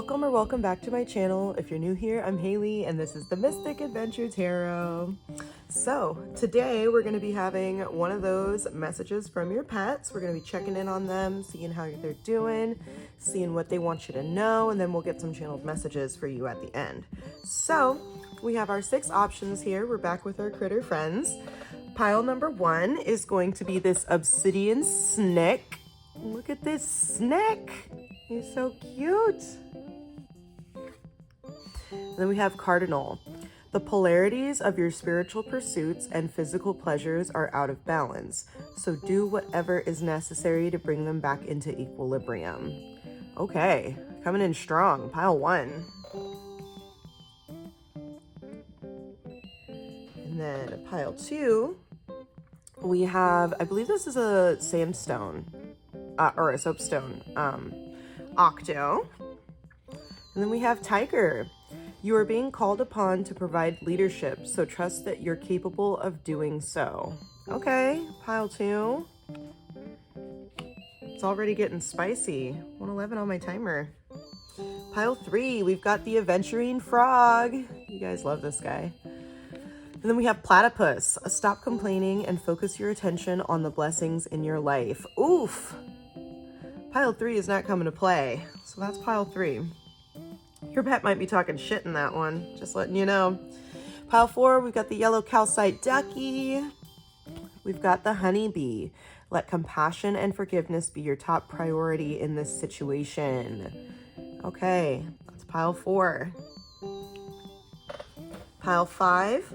Welcome or welcome back to my channel. If you're new here, I'm Haley and this is the Mystic Adventure Tarot. So today we're going to be having one of those messages from your pets. We're going to be checking in on them, seeing how they're doing, seeing what they want you to know, and then we'll get some channeled messages for you at the end. So we have our 6 options here. We're back with our critter friends. Pile number 1 is going to be this obsidian snake. Look at this snake. He's so cute. And then we have Cardinal. The polarities of your spiritual pursuits and physical pleasures are out of balance, so do whatever is necessary to bring them back into equilibrium. Okay, coming in strong. Pile 1. And then pile 2, we have, I believe this is a sandstone, or a soapstone, octo. And then we have Tiger. You are being called upon to provide leadership, so trust that you're capable of doing so. Okay, pile 2. It's already getting spicy. 111 on my timer. Pile 3, we've got the Aventurine Frog. You guys love this guy. And then we have Platypus. Stop complaining and focus your attention on the blessings in your life. Oof. Pile 3 is not coming to play. So that's pile 3. Your pet might be talking shit in that one. Just letting you know. Pile 4, we've got the yellow calcite ducky. We've got the honeybee. Let compassion and forgiveness be your top priority in this situation. Okay, that's pile 4. Pile 5.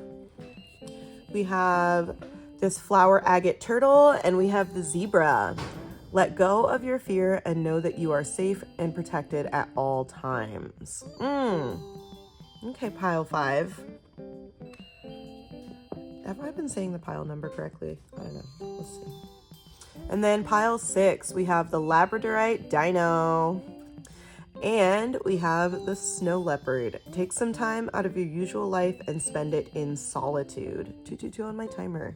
We have this flower agate turtle, and we have the zebra. Let go of your fear and know that you are safe and protected at all times. Okay, pile 5. Have I been saying the pile number correctly? I don't know. Let's see. And then pile 6, we have the Labradorite dino. And we have the snow leopard. Take some time out of your usual life and spend it in solitude. 222 on my timer.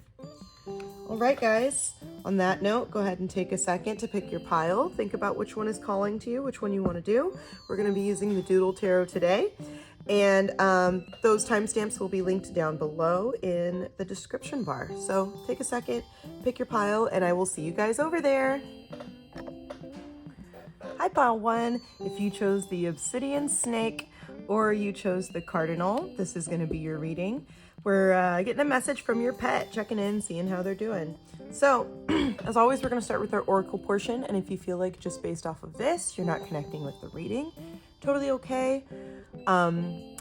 All right, guys. On that note, go ahead and take a second to pick your pile. Think about which one is calling to you, which one you want to do. We're going to be using the Doodle Tarot today. And those timestamps will be linked down below in the description bar. So take a second, pick your pile, and I will see you guys over there. Hi, pile 1. If you chose the obsidian snake or you chose the cardinal, this is going to be your reading. We're getting a message from your pet, checking in, seeing how they're doing. So, as always, we're going to start with our oracle portion. And if you feel like just based off of this, you're not connecting with the reading, totally okay.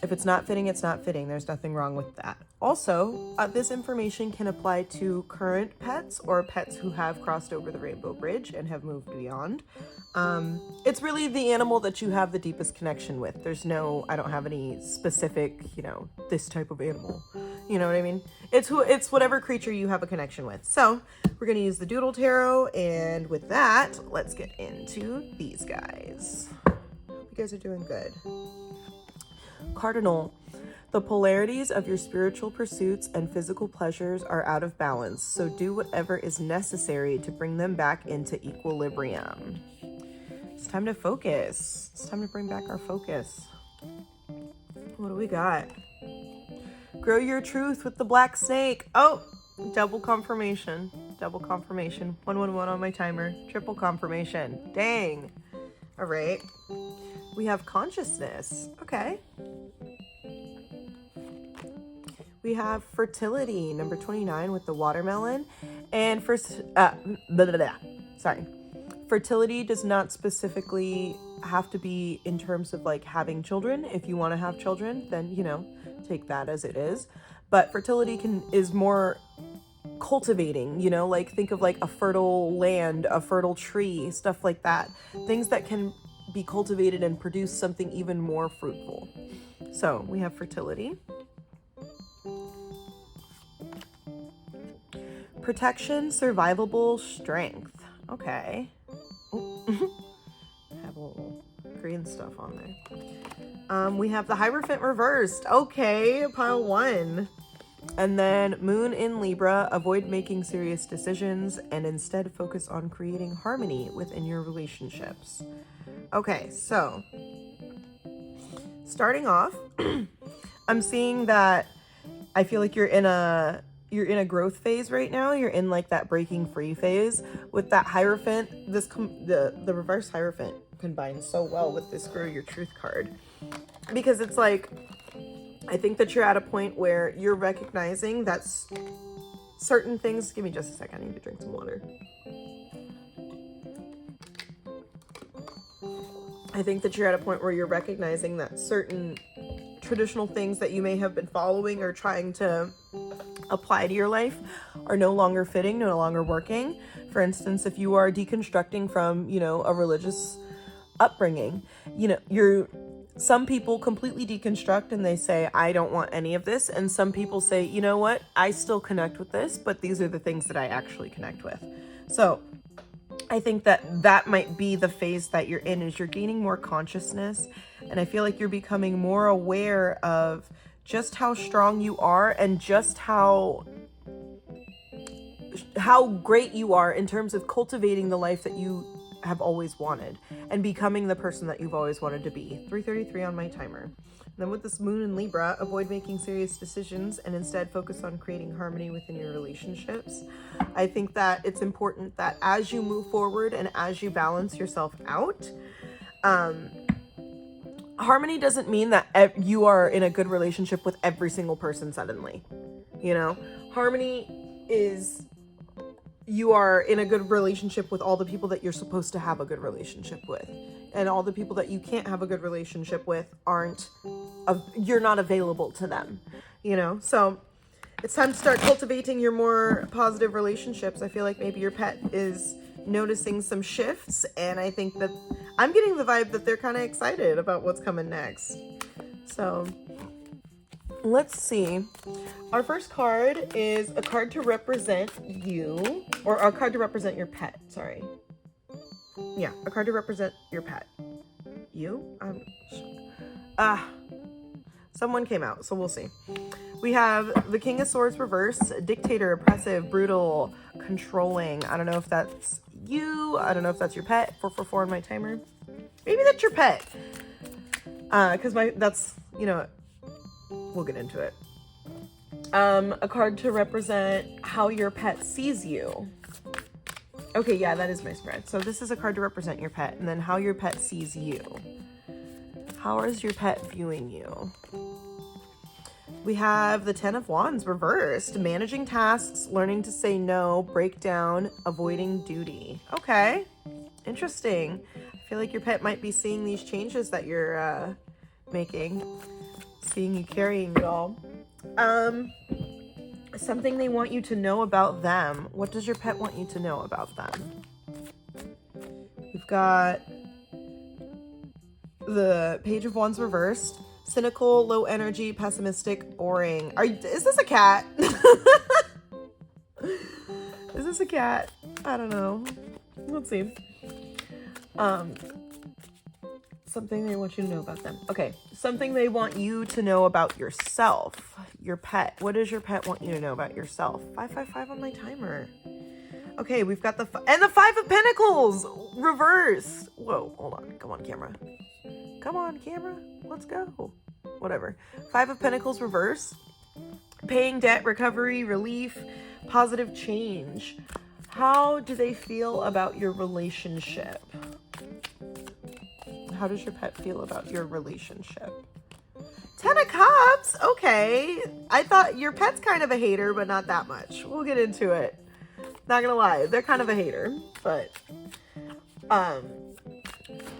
If it's not fitting, it's not fitting. There's nothing wrong with that. Also, this information can apply to current pets or pets who have crossed over the rainbow bridge and have moved beyond. It's really the animal that you have the deepest connection with. There's no, I don't have any specific, this type of animal. You know what I mean? It's whatever creature you have a connection with. So we're going to use the Doodle Tarot. And with that, let's get into these guys. Hope you guys are doing good. Cardinal. The polarities of your spiritual pursuits and physical pleasures are out of balance, so do whatever is necessary to bring them back into equilibrium. It's time to focus. It's time to bring back our focus. What do we got? Grow your truth with the black snake. Oh, double confirmation. Double confirmation. 111 on my timer. Triple confirmation. Dang. All right. We have consciousness. Okay. We have fertility, number 29 with the watermelon. And fertility does not specifically have to be in terms of like having children. If you want to have children, then, take that as it is. But fertility is more cultivating, like think of like a fertile land, a fertile tree, stuff like that. Things that can be cultivated and produce something even more fruitful. So we have fertility. Protection, survivable, strength. Okay. Have a little green stuff on there. We have the Hierophant reversed. Okay, pile 1. And then Moon in Libra, avoid making serious decisions and instead focus on creating harmony within your relationships. Okay, so starting off, I'm seeing that I feel like you're in a growth phase right now. You're in like that breaking free phase with that Hierophant. The reverse Hierophant combines so well with this Grow Your Truth card, because it's like, I think that you're at a point where you're recognizing that certain things. Give me just a second. I need to drink some water. I think that you're at a point where you're recognizing that certain traditional things that you may have been following or trying to apply to your life are no longer fitting, no longer working. For instance, if you are deconstructing from, a religious upbringing, some people completely deconstruct and they say, I don't want any of this. And some people say, you know what, I still connect with this, but these are the things that I actually connect with. So I think that might be the phase that you're in, is you're gaining more consciousness. And I feel like you're becoming more aware of just how strong you are and just how great you are in terms of cultivating the life that you have always wanted and becoming the person that you've always wanted to be. 3:33 on my timer. And then with this moon in Libra, avoid making serious decisions and instead focus on creating harmony within your relationships. I think that it's important that as you move forward and as you balance yourself out, harmony doesn't mean that you are in a good relationship with every single person suddenly. Harmony is you are in a good relationship with all the people that you're supposed to have a good relationship with. And all the people that you can't have a good relationship with you're not available to them, So it's time to start cultivating your more positive relationships. I feel like maybe your pet is noticing some shifts, and I think that I'm getting the vibe that they're kind of excited about what's coming next. So let's see. Our first card is a card to represent you, or a card to represent your pet. Sorry. Yeah, a card to represent your pet. You? Someone came out, so we'll see. We have the King of Swords reverse, dictator, oppressive, brutal, controlling. I don't know if that's you. I don't know if that's your pet. 444 on my timer. Maybe that's your pet. Because we'll get into it. A card to represent how your pet sees you. Okay, yeah, that is my spread. So this is a card to represent your pet, and then how your pet sees you. How is your pet viewing you? We have the 10 of Wands reversed, managing tasks, learning to say no, breakdown, avoiding duty. Okay, interesting. I feel like your pet might be seeing these changes that you're making, seeing you carrying it all. Something they want you to know about them. What does your pet want you to know about them? We've got the Page of Wands reversed. Cynical, low energy, pessimistic, boring. Is this a cat? Is this a cat? I don't know. Let's see. Something they want you to know about them. Okay. Something they want you to know about yourself. Your pet. What does your pet want you to know about yourself? 555 on my timer. Okay, we've got the 5 of Pentacles reversed. Whoa, hold on. Come on, camera. Come on, camera. Let's go. Whatever. 5 of Pentacles reverse. Paying debt, recovery, relief, positive change. How do they feel about your relationship? How does your pet feel about your relationship? 10 of Cups. Okay. I thought your pet's kind of a hater, but not that much. We'll get into it. Not gonna lie. They're kind of a hater, but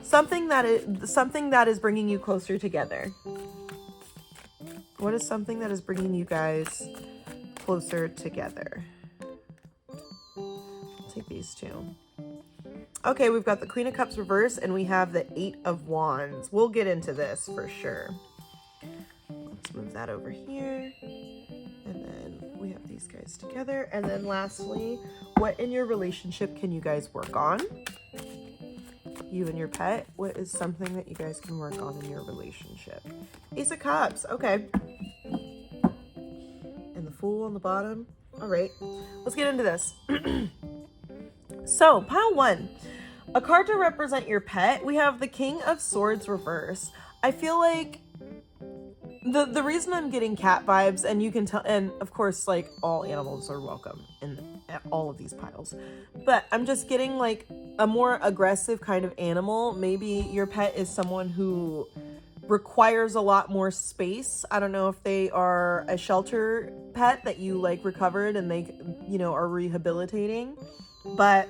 something that is bringing you closer together. What is something that is bringing you guys closer together? I'll take these two. Okay, we've got the Queen of Cups reverse, and we have the 8 of Wands. We'll get into this for sure. Let's move that over here. And then we have these guys together. And then lastly, what in your relationship can you guys work on? You and your pet. What is something that you guys can work on in your relationship? Ace of Cups. Okay. And the Fool on the bottom. All right. Let's get into this. So, pile 1. A card to represent your pet. We have the King of Swords reverse. I feel like the reason I'm getting cat vibes, and you can tell, and of course, like, all animals are welcome in all of these piles, but I'm just getting like a more aggressive kind of animal. Maybe your pet is someone who requires a lot more space. I don't know if they are a shelter pet that you like recovered and they, you know, are rehabilitating, but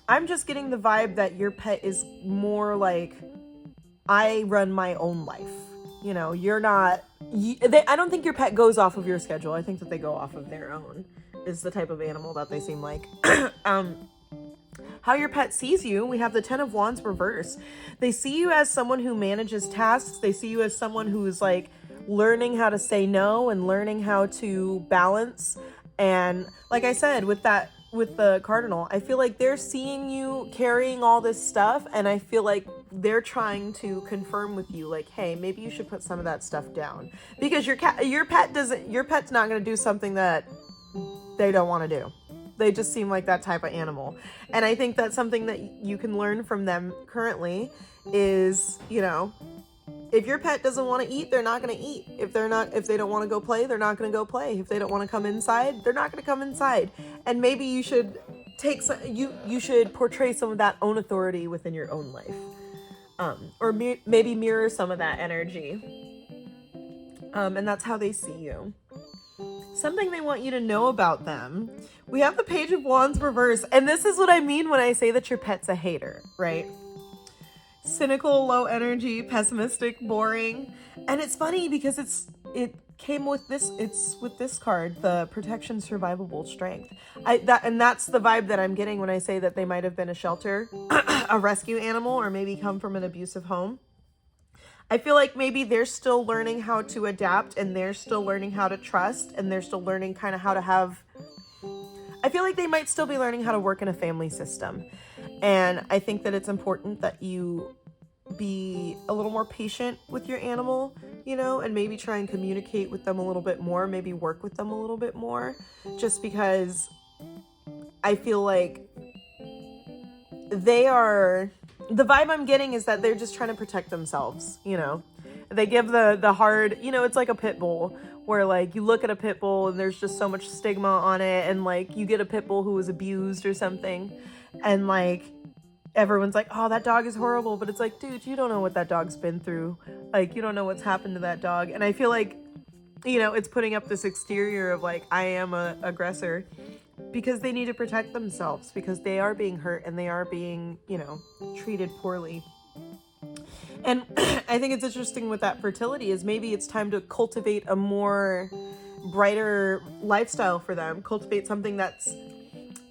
I'm just getting the vibe that your pet is more like, I run my own life. You know, you're not, I don't think your pet goes off of your schedule. I think that they go off of their own, is the type of animal that they seem like. How your pet sees you, we have the Ten of Wands reverse. They see you as someone who manages tasks. They see you as someone who's like learning how to say no and learning how to balance. And like I said, with the cardinal, I feel like they're seeing you carrying all this stuff, and I feel like they're trying to confirm with you, like, hey, maybe you should put some of that stuff down, because your pet's not going to do something that they don't want to do. They just seem like that type of animal. And I think that's something that you can learn from them currently is, you know, if your pet doesn't want to eat, they're not going to eat. If they don't want to go play, they're not going to go play. If they don't want to come inside, they're not going to come inside. And maybe you should you should portray some of that own authority within your own life. Or maybe mirror some of that energy. And that's how they see you. Something they want you to know about them. We have the Page of Wands reverse. And this is what I mean when I say that your pet's a hater, right? Cynical, low energy, pessimistic, boring. And it's funny because it came with this, it's with this card, the protection, survivable strength. That's the vibe that I'm getting when I say that they might have been a shelter, a rescue animal, or maybe come from an abusive home. I feel like maybe they're still learning how to adapt, and they're still learning how to trust, and they're still learning kind of how to have, I feel like they might still be learning how to work in a family system. And I think that it's important that you be a little more patient with your animal, you know, and maybe try and communicate with them a little bit more, maybe work with them a little bit more, just because I feel like the vibe I'm getting is that they're just trying to protect themselves, you know. They give the hard, you know, it's like a pit bull where like you look at a pit bull and there's just so much stigma on it, and like you get a pit bull who was abused or something, and like everyone's like, oh, that dog is horrible, but it's like, dude, you don't know what that dog's been through. Like, you don't know what's happened to that dog. And I feel like, you know, it's putting up this exterior of like, I am a aggressor, because they need to protect themselves, because they are being hurt and they are being, you know, treated poorly. And I think it's interesting with that fertility is maybe it's time to cultivate a more brighter lifestyle for them, cultivate something that's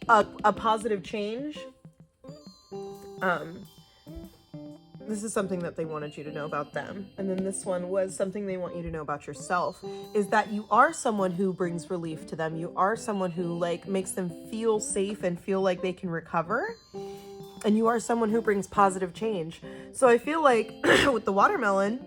a positive change. This is something that they wanted you to know about them. And then this one was something they want you to know about yourself, is that you are someone who brings relief to them. You are someone who like makes them feel safe and feel like they can recover. And you are someone who brings positive change. So I feel like with the watermelon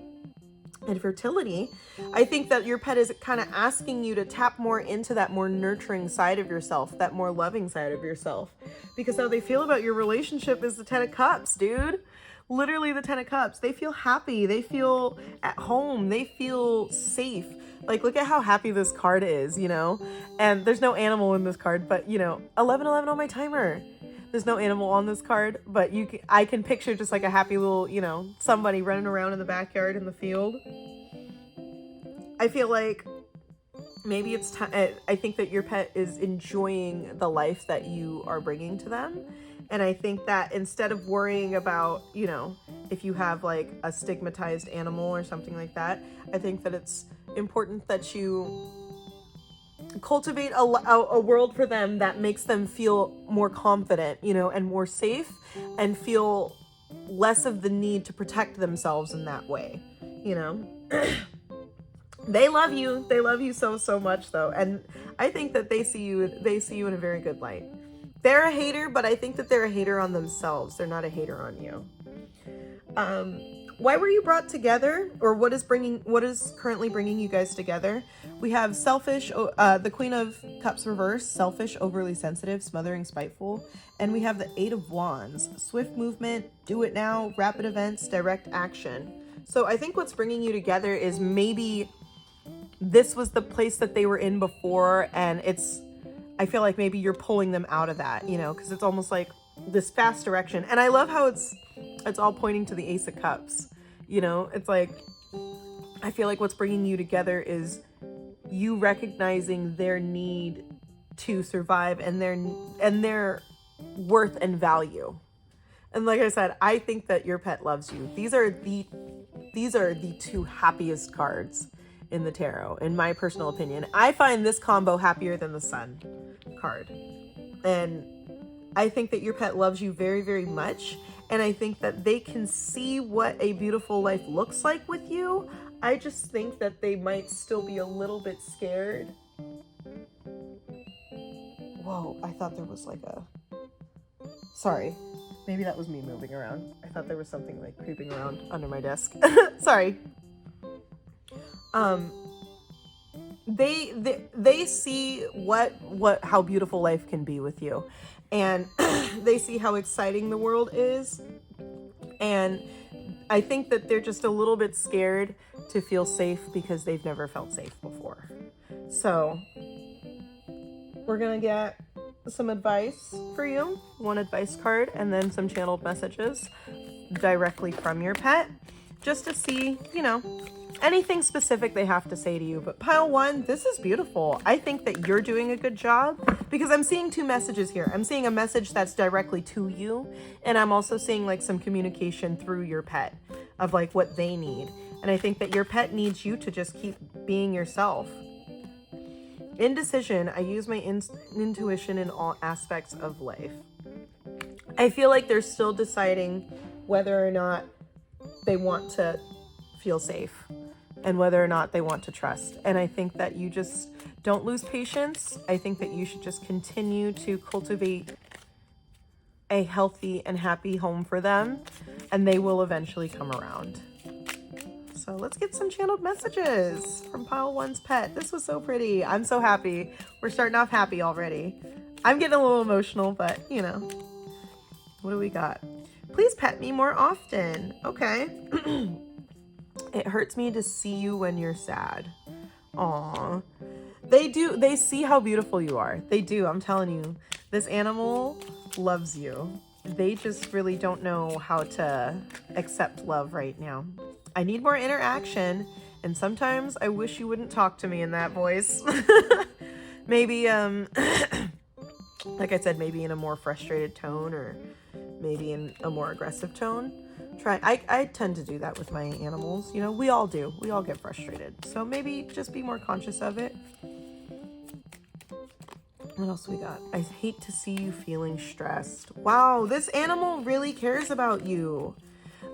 and fertility, I think that your pet is kind of asking you to tap more into that more nurturing side of yourself, that more loving side of yourself. Because how they feel about your relationship is the Ten of Cups, dude. Literally the Ten of Cups. They feel happy. They feel at home. They feel safe. Like, look at how happy this card is, you know? And there's no animal in this card, but, you know, 11:11 on my timer. There's no animal on this card, but I can picture just like a happy little, you know, somebody running around in the backyard in the field. I feel like maybe it's time. I think that your pet is enjoying the life that you are bringing to them. And I think that instead of worrying about, you know, if you have like a stigmatized animal or something like that, I think that it's important that you cultivate a world for them that makes them feel more confident, you know, and more safe, and feel less of the need to protect themselves in that way, you know. They love you. They love you so, so much though. And I think that they see you in a very good light. They're a hater, but I think that they're a hater on themselves. They're not a hater on you. Why were you brought together, or what is currently bringing you guys together? We have selfish, the Queen of Cups reverse, selfish, overly sensitive, smothering, spiteful. And we have the Eight of Wands, swift movement, do it now, rapid events, direct action. So I think what's bringing you together is maybe this was the place that they were in before, and I feel like maybe you're pulling them out of that, you know, because it's almost like this fast direction. And I love how it's all pointing to the Ace of Cups, you know. It's like, I feel like what's bringing you together is you recognizing their need to survive and their worth and value. And like I said, I think that your pet loves you. These are the two happiest cards in the tarot, in my personal opinion. I find this combo happier than the Sun card. And I think that your pet loves you very, very much. And I think that they can see what a beautiful life looks like with you. I just think that they might still be a little bit scared. Whoa, I thought there was like sorry, maybe that was me moving around. I thought there was something like creeping around under my desk. Sorry. They see how beautiful life can be with you, and they see how exciting the world is, and I think that they're just a little bit scared to feel safe because they've never felt safe before. So we're gonna get some advice for you, one advice card, and then some channeled messages directly from your pet, just to see, you know, anything specific they have to say to you. But pile one, this is beautiful. I think that you're doing a good job, because I'm seeing two messages here. I'm seeing a message that's directly to you, and I'm also seeing like some communication through your pet of like what they need. And I think that your pet needs you to just keep being yourself. Indecision, I use my intuition in all aspects of life. I feel like they're still deciding whether or not they want to feel safe and whether or not they want to trust. And I think that you just don't lose patience. I think that you should just continue to cultivate a healthy and happy home for them, and they will eventually come around. So let's get some channeled messages from pile one's pet. This was so pretty. I'm so happy. We're starting off happy already. I'm getting a little emotional, but you know. What do we got? Please pet me more often. Okay. It hurts me to see you when you're sad. Aw. They see how beautiful you are. They do, I'm telling you. This animal loves you. They just really don't know how to accept love right now. I need more interaction, and sometimes I wish you wouldn't talk to me in that voice. Maybe, like I said, maybe in a more frustrated tone, or maybe in a more aggressive tone. I tend to do that with my animals. You know, we all do. We all get frustrated. So maybe just be more conscious of it. What else we got? I hate to see you feeling stressed. Wow, this animal really cares about you.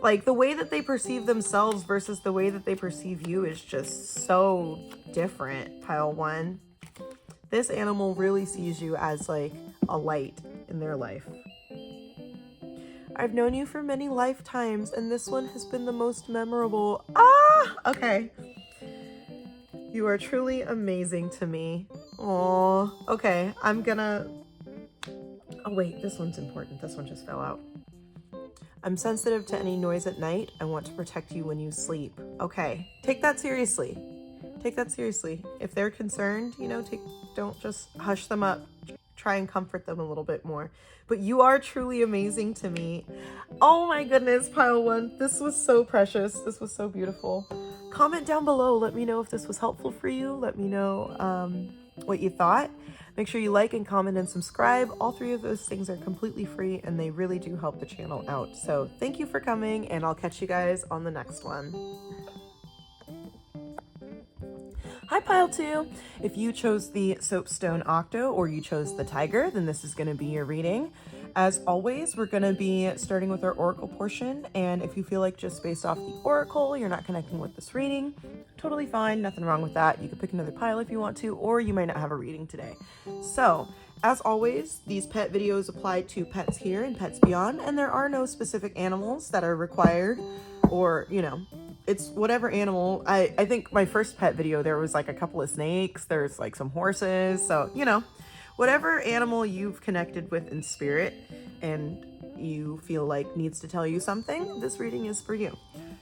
Like, the way that they perceive themselves versus the way that they perceive you is just so different, pile one. This animal really sees you as like a light in their life. I've known you for many lifetimes, and this one has been the most memorable. Ah, okay. You are truly amazing to me. Aw, okay, I'm gonna... Oh wait, this one's important. This one just fell out. I'm sensitive to any noise at night. I want to protect you when you sleep. Okay, take that seriously. Take that seriously. If they're concerned, you know, don't just hush them up. Try and comfort them a little bit more. But you are truly amazing to me. Oh my goodness, pile one. This was so precious. This was so beautiful. Comment down below. Let me know if this was helpful for you. Let me know what you thought. Make sure you like and comment and subscribe. All three of those things are completely free, and they really do help the channel out. So thank you for coming, and I'll catch you guys on the next one. Hi, pile two. If you chose the Soapstone Octo or you chose the Tiger, then this is going to be your reading. As always, we're going to be starting with our Oracle portion, and if you feel like just based off the Oracle, you're not connecting with this reading, totally fine, nothing wrong with that. You can pick another pile if you want to, or you might not have a reading today. So, as always, these pet videos apply to pets here and pets beyond, and there are no specific animals that are required, or, you know, it's whatever animal. I think my first pet video, there was like a couple of snakes, there's like some horses, so, you know, whatever animal you've connected with in spirit and you feel like needs to tell you something, this reading is for you.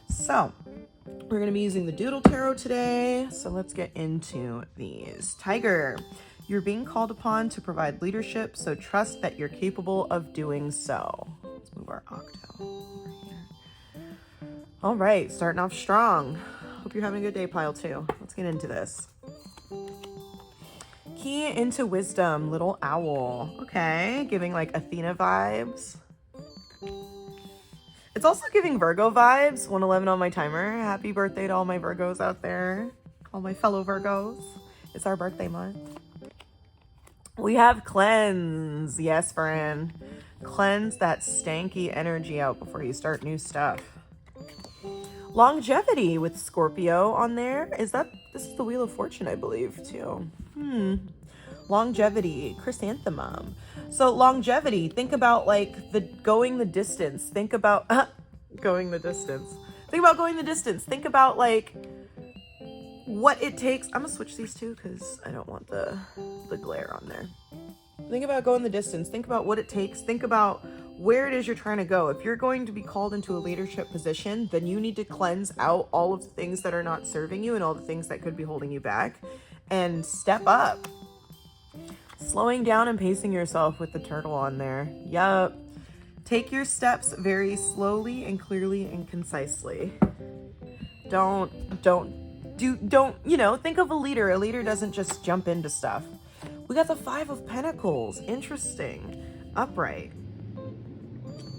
So, We're going to be using the Doodle Tarot today. So let's get into these. Tiger, you're being called upon to provide leadership, so trust that you're capable of doing so. Let's move our octo over here. All right, starting off strong. Hope you're having a good day, pile 2. Let's get into this. Key into wisdom, little owl. Okay, giving like Athena vibes. It's also giving Virgo vibes. 111 on my timer. Happy birthday to all my Virgos out there. All my fellow Virgos. It's our birthday month. We have cleanse. Yes, Fran. Cleanse that stanky energy out before you start new stuff. Longevity with Scorpio on there. This is the Wheel of Fortune, I believe, too. Longevity, chrysanthemum. So longevity, think about like going the distance. Think about going the distance. Think about going the distance. Think about like what it takes. I'm gonna switch these two because I don't want the glare on there. Think about going the distance. Think about what it takes. Think about where it is you're trying to go. If you're going to be called into a leadership position, then you need to cleanse out all of the things that are not serving you and all the things that could be holding you back and step up. Slowing down and pacing yourself with the turtle on there. Yup. Take your steps very slowly and clearly and concisely. Don't, think of a leader. A leader doesn't just jump into stuff. We got the 5 of Pentacles. Interesting. Upright.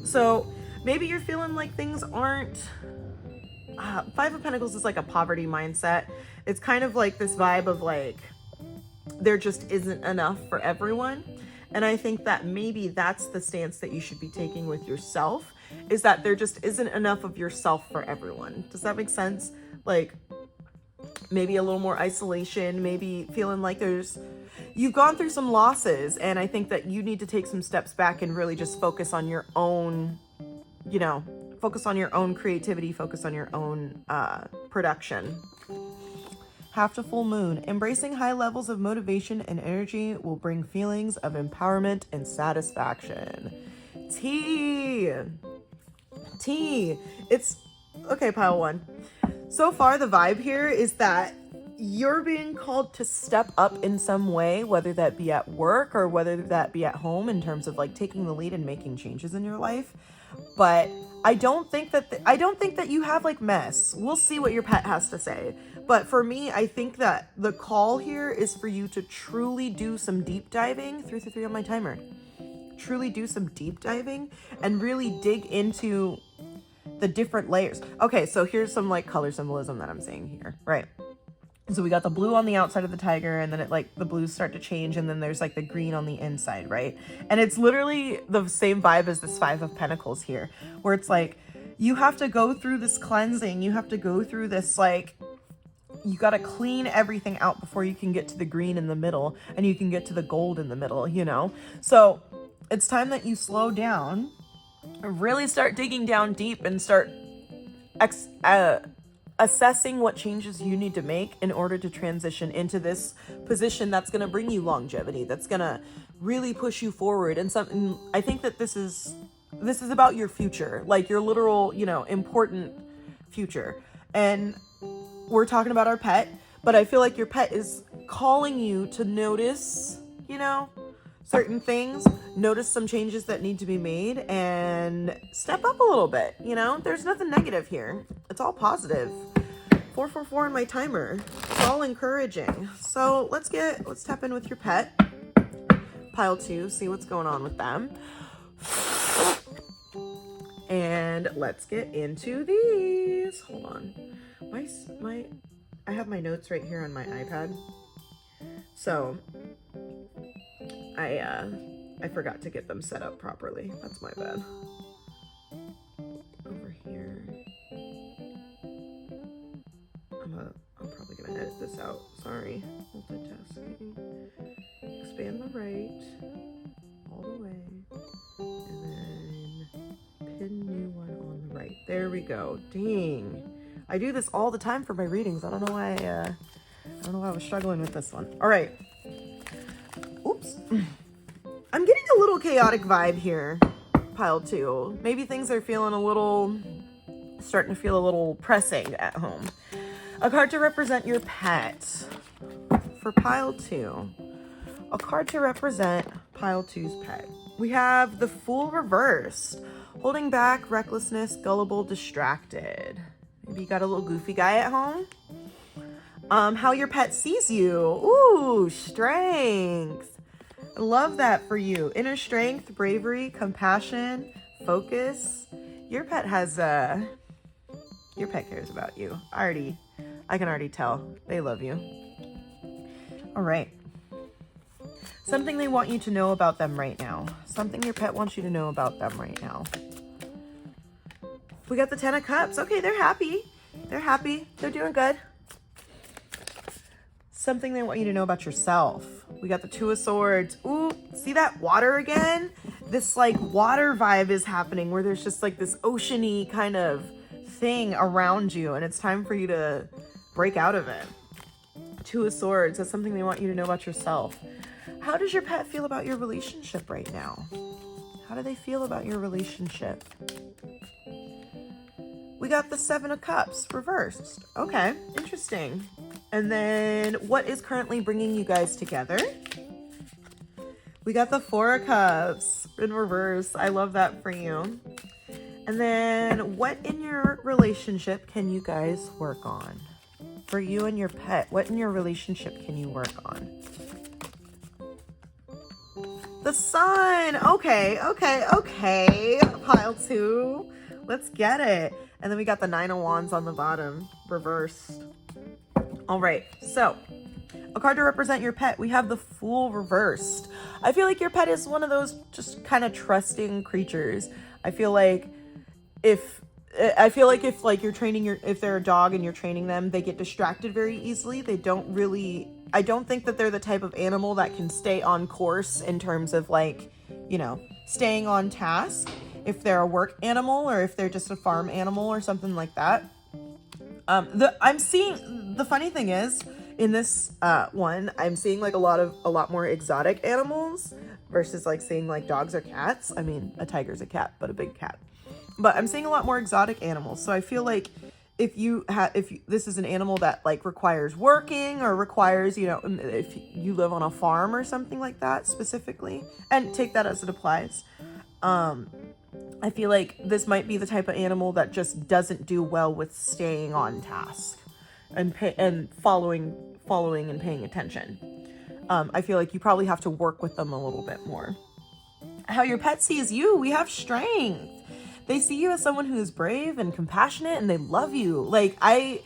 So maybe you're feeling like things aren't... 5 of Pentacles is like a poverty mindset. It's kind of like this vibe of like, there just isn't enough for everyone. And I think that maybe that's the stance that you should be taking with yourself, is that there just isn't enough of yourself for everyone. Does that make sense? Like maybe a little more isolation, maybe feeling like you've gone through some losses. And I think that you need to take some steps back and really just focus on your own, focus on your own creativity, focus on your own production. Half to full moon. Embracing high levels of motivation and energy will bring feelings of empowerment and satisfaction. T. It's okay, pile 1. So far, the vibe here is that you're being called to step up in some way, whether that be at work or whether that be at home, in terms of like taking the lead and making changes in your life. But I don't think that you have like mess. We'll see what your pet has to say. But for me, I think that the call here is for you to truly do some deep diving. 3 on my timer. Truly do some deep diving and really dig into the different layers. Okay, so here's some like color symbolism that I'm seeing here, right? So we got the blue on the outside of the tiger, and then it like the blues start to change, and then there's like the green on the inside, right? And it's literally the same vibe as this 5 of Pentacles here, where it's like you have to go through this cleansing, you have to go through this like, you got to clean everything out before you can get to the green in the middle and you can get to the gold in the middle, So it's time that you slow down, really start digging down deep and start assessing what changes you need to make in order to transition into this position that's going to bring you longevity, that's going to really push you forward. And something, I think that this is about your future, like your literal, important future. And we're talking about our pet, but I feel like your pet is calling you to notice, certain things, notice some changes that need to be made and step up a little bit. There's nothing negative here. It's all positive. 4 in my timer. It's all encouraging. So let's tap in with your pet. Pile 2, see what's going on with them. And let's get into these. Hold on. I have my notes right here on my iPad. So I forgot to get them set up properly. That's my bad. Over here. I'm probably gonna edit this out. Sorry. Multitasking. Expand the right all the way, and then pin new one on the right. There we go. Dang. I do this all the time for my readings. I don't know why I was struggling with this one. All right. Oops. I'm getting a little chaotic vibe here, pile 2. Maybe things are feeling a little Starting to feel a little pressing at home. A card to represent your pet for pile 2. A card to represent pile 2's pet. We have the Fool reversed. Holding back, recklessness, gullible, distracted. Maybe you got a little goofy guy at home. How your pet sees you. Ooh, strength. I love that for you. Inner strength, bravery, compassion, focus. Your pet has your pet cares about you. I can already tell. They love you. All right. Something they want you to know about them right now. Something your pet wants you to know about them right now. We got the 10 of Cups. Okay, they're happy. They're happy. They're doing good. Something they want you to know about yourself. We got the 2 of Swords. Ooh, see that water again? This like water vibe is happening where there's just like this ocean-y kind of thing around you, and it's time for you to break out of it. 2 of Swords. That's something they want you to know about yourself. How does your pet feel about your relationship right now? How do they feel about your relationship? We got the 7 of Cups reversed. Okay, interesting. And then what is currently bringing you guys together? We got the 4 of Cups in reverse. I love that for you. And then what in your relationship can you guys work on? For you and your pet, what in your relationship can you work on? The Sun. Okay. Pile 2. Let's get it. And then we got the 9 of Wands on the bottom, reversed. All right, so a card to represent your pet. We have the Fool reversed. I feel like your pet is one of those just kind of trusting creatures. I feel like if like you're training if they're a dog and you're training them, they get distracted very easily. I don't think that they're the type of animal that can stay on course in terms of like, you know, staying on task. If they're a work animal or if they're just a farm animal or something like that. The funny thing is in this one, I'm seeing like a lot more exotic animals versus like seeing like dogs or cats. I mean, a tiger's a cat, but a big cat. But I'm seeing a lot more exotic animals. So I feel like if this is an animal that like requires working or requires, you know, if you live on a farm or something like that specifically, and take that as it applies. I feel like this might be the type of animal that just doesn't do well with staying on task and following and paying attention. I feel like you probably have to work with them a little bit more. How your pet sees you, we have strength. They see you as someone who is brave and compassionate, and they love you. Like, I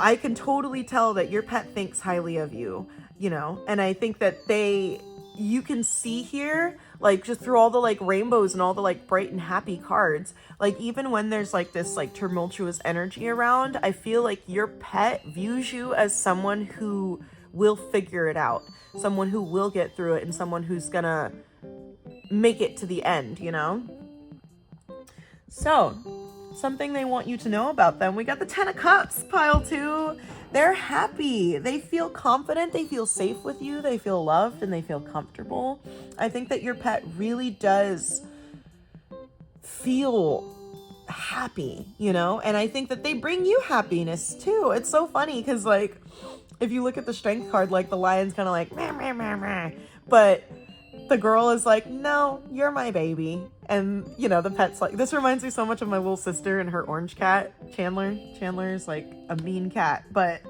can totally tell that your pet thinks highly of you, you know? And I think that you can see here, like, just through all the, like, rainbows and all the, like, bright and happy cards, like, even when there's, like, this, like, tumultuous energy around, I feel like your pet views you as someone who will figure it out, someone who will get through it, and someone who's gonna make it to the end, you know? So, something they want you to know about them. We got the 10 of Cups, pile 2. They're happy. They feel confident. They feel safe with you. They feel loved and they feel comfortable. I think that your pet really does feel happy, you know? And I think that they bring you happiness too. It's so funny because, like, if you look at the strength card, like, the lion's kind of like, meh, meh, meh, meh. But the girl is like, no, you're my baby. And, you know, the pet's like, this reminds me so much of my little sister and her orange cat, Chandler. Chandler is like a mean cat, but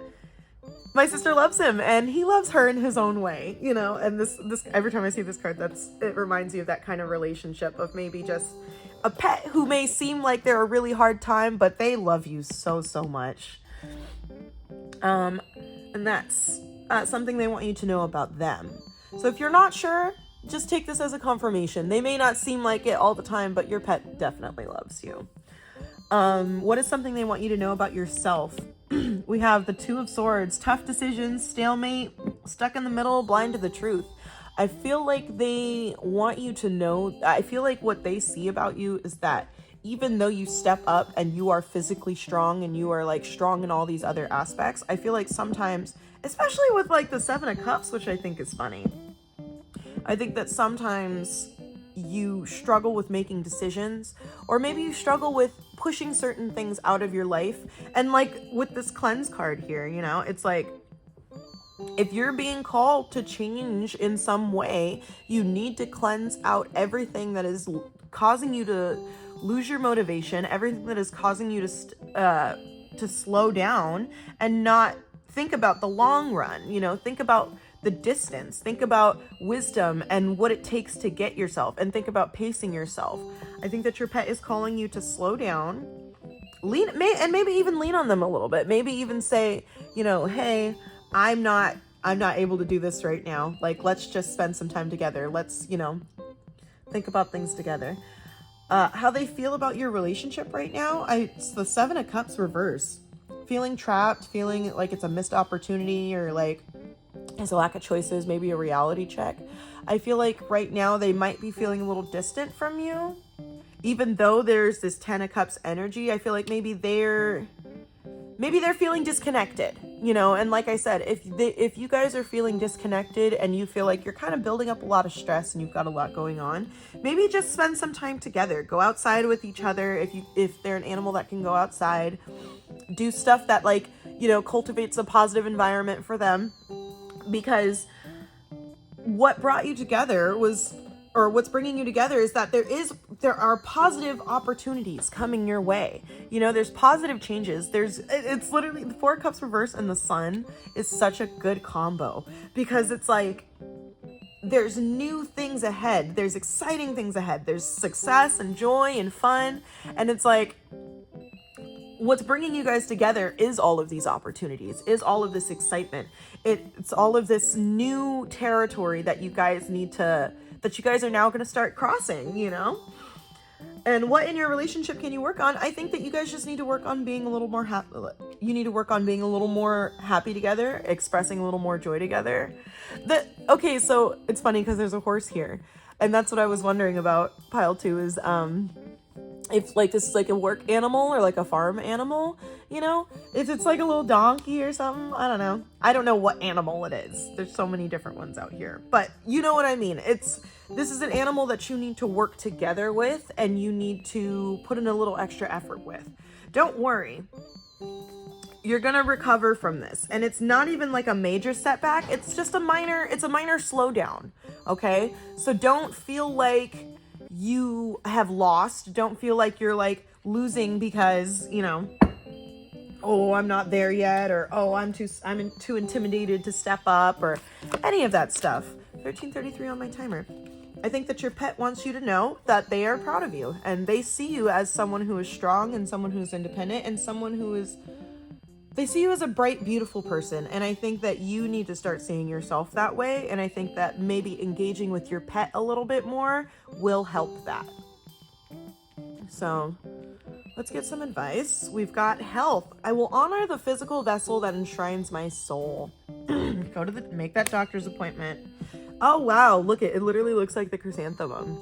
my sister loves him and he loves her in his own way, you know? And this every time I see this card, it reminds me of that kind of relationship of maybe just a pet who may seem like they're a really hard time, but they love you so, so much. And that's something they want you to know about them. So if you're not sure, just take this as a confirmation. They may not seem like it all the time, but your pet definitely loves you. What is something they want you to know about yourself? We have the 2 of Swords, tough decisions, stalemate, stuck in the middle, blind to the truth. I feel like they want you to know, I feel like what they see about you is that even though you step up and you are physically strong and you are like strong in all these other aspects, I feel like sometimes, especially with like the 7 of Cups, which I think is funny, I think that sometimes you struggle with making decisions, or maybe you struggle with pushing certain things out of your life. And like with this cleanse card here, you know, it's like, if you're being called to change in some way, you need to cleanse out everything that is causing you to lose your motivation, everything that is causing you to slow down and not think about the long run. You know, think about the distance, think about wisdom and what it takes to get yourself, and think about pacing yourself. I think that your pet is calling you to slow down, maybe even lean on them a little bit. Maybe even say, you know, hey, I'm not able to do this right now. Like, let's just spend some time together. Let's, you know, think about things together. How they feel about your relationship right now. It's the 7 of Cups reverse. Feeling trapped, feeling like it's a missed opportunity, or like there's a lack of choices, maybe a reality check. I feel like right now they might be feeling a little distant from you. Even though there's this 10 of Cups energy, I feel like maybe they're feeling disconnected, you know. And like I said, if you guys are feeling disconnected and you feel like you're kind of building up a lot of stress and you've got a lot going on, maybe just spend some time together. Go outside with each other. If they're an animal that can go outside, do stuff that, like, you know, cultivates a positive environment for them. Because what brought you together was, or what's bringing you together, is that there are positive opportunities coming your way. You know, there's positive changes. It's literally the 4 of Cups reverse and the Sun is such a good combo, because it's like there's new things ahead. There's exciting things ahead. There's success and joy and fun. And it's like, what's bringing you guys together is all of these opportunities, is all of this excitement. It's all of this new territory that you guys are now going to start crossing, you know? And what in your relationship can you work on? I think that you guys just need to work on being a little more happy. You need to work on being a little more happy together, expressing a little more joy together. Okay, so it's funny because there's a horse here. And that's what I was wondering about, pile 2, is if like this is like a work animal or like a farm animal, you know, if it's like a little donkey or something, I don't know. I don't know what animal it is. There's so many different ones out here, but you know what I mean. This is an animal that you need to work together with, and you need to put in a little extra effort with. Don't worry. You're going to recover from this. And it's not even like a major setback. It's just a minor slowdown. Okay. So don't feel like you have lost. Don't feel like you're like losing because, you know, oh, I'm not there yet, or oh, I'm too intimidated to step up, or any of that stuff. 13:33 on my timer. I think that your pet wants you to know that they are proud of you, and they see you as someone who is strong, and someone who's independent, and someone they see you as a bright, beautiful person. And I think that you need to start seeing yourself that way. And I think that maybe engaging with your pet a little bit more will help that. So let's get some advice. We've got health. I will honor the physical vessel that enshrines my soul. Make that doctor's appointment. Oh, wow. Look, it literally looks like the chrysanthemum.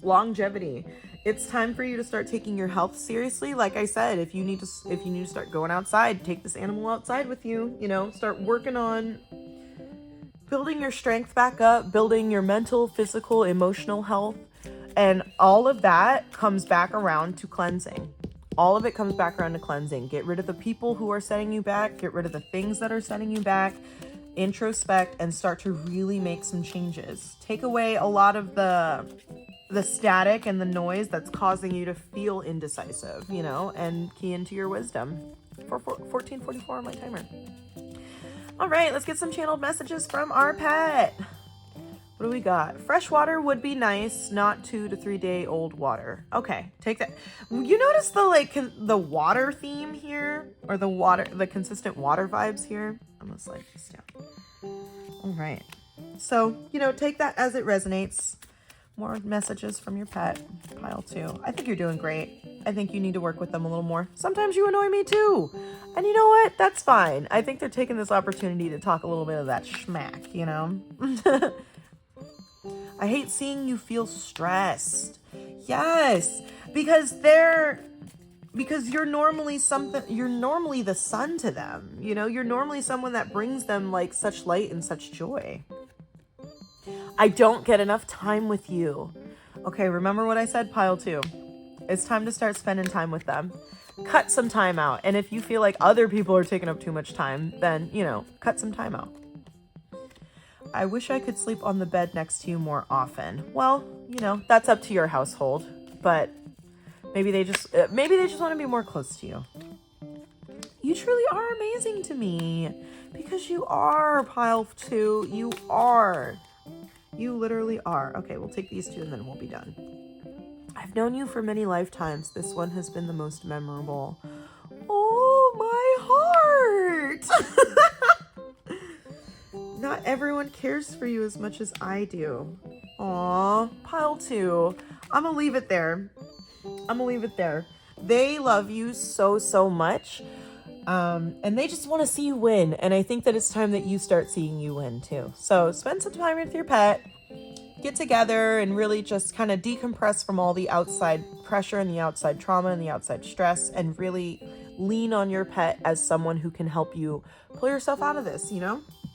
Longevity. It's time for you to start taking your health seriously. Like I said, if you need to start going outside, take this animal outside with you, you know, start working on building your strength back up, building your mental, physical, emotional health. And all of that comes back around to cleansing. All of it comes back around to cleansing. Get rid of the people who are setting you back. Get rid of the things that are setting you back. Introspect and start to really make some changes. Take away a lot of the static and the noise that's causing you to feel indecisive, you know, and key into your wisdom. 14:44 on my timer. All right, let's get some channeled messages from our pet. What do we got? Fresh water would be nice, not 2 to 3 day old water. Okay, take that. You notice the water theme here, or the consistent water vibes here? I'm gonna slide this down. All right. So, you know, take that as it resonates. More messages from your pet. Pile 2. I think you're doing great. I think you need to work with them a little more. Sometimes you annoy me too. And you know what? That's fine. I think they're taking this opportunity to talk a little bit of that schmack, you know? I hate seeing you feel stressed. Yes, because you're normally the sun to them. You know, you're normally someone that brings them like such light and such joy. I don't get enough time with you. Okay, remember what I said, pile 2. It's time to start spending time with them. Cut some time out. And if you feel like other people are taking up too much time, then, cut some time out. I wish I could sleep on the bed next to you more often. Well, that's up to your household, but maybe they just want to be more close to you. You truly are amazing to me, because you are, pile 2. You are. You literally are. Okay, we'll take these 2 and then we'll be done. I've known you for many lifetimes. This one has been the most memorable. Oh, my heart! Not everyone cares for you as much as I do. Aw, pile 2. I'm gonna leave it there. They love you so, so much. And they just want to see you win. And I think that it's time that you start seeing you win too. So spend some time with your pet. Get together and really just kind of decompress from all the outside pressure and the outside trauma and the outside stress, and really lean on your pet as someone who can help you pull yourself out of this,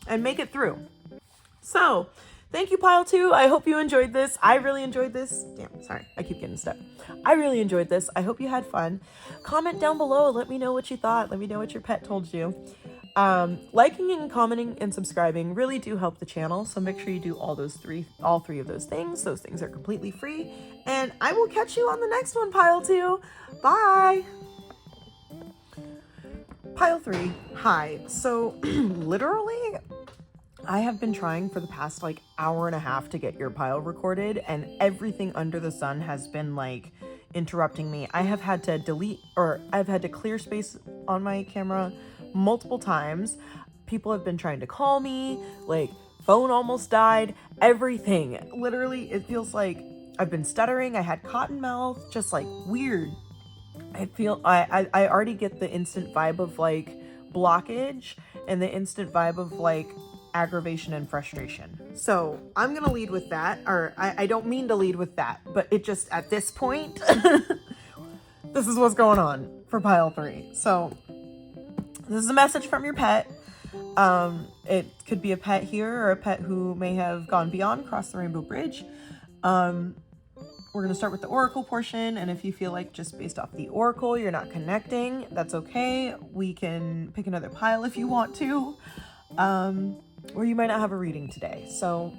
and make it through. So thank you, pile 2. I hope you enjoyed this. I really enjoyed this. Damn, sorry. I keep getting stuck. I really enjoyed this. I hope you had fun. Comment down below. Let me know what you thought. Let me know what your pet told you. Liking and commenting and subscribing really do help the channel. So make sure you do all 3 of those things. Those things are completely free. And I will catch you on the next one, pile 2. Bye. Pile 3. Hi. So literally, I have been trying for the past hour and a half to get your pile recorded, and everything under the sun has been interrupting me. I have had to I've had to clear space on my camera multiple times. People have been trying to call me, phone almost died, everything. Literally, it feels like I've been stuttering. I had cotton mouth, just weird. I already get the instant vibe of blockage and the instant vibe of aggravation and frustration. So I'm gonna lead with that, or I don't mean to lead with that, but it just, at this point, this is what's going on for pile 3. So this is a message from your pet. It could be a pet here or a pet who may have gone beyond, crossed the rainbow bridge. We're gonna start with the oracle portion, and if you feel like just based off the oracle you're not connecting, that's okay. We can pick another pile if you want to. Or you might not have a reading today. So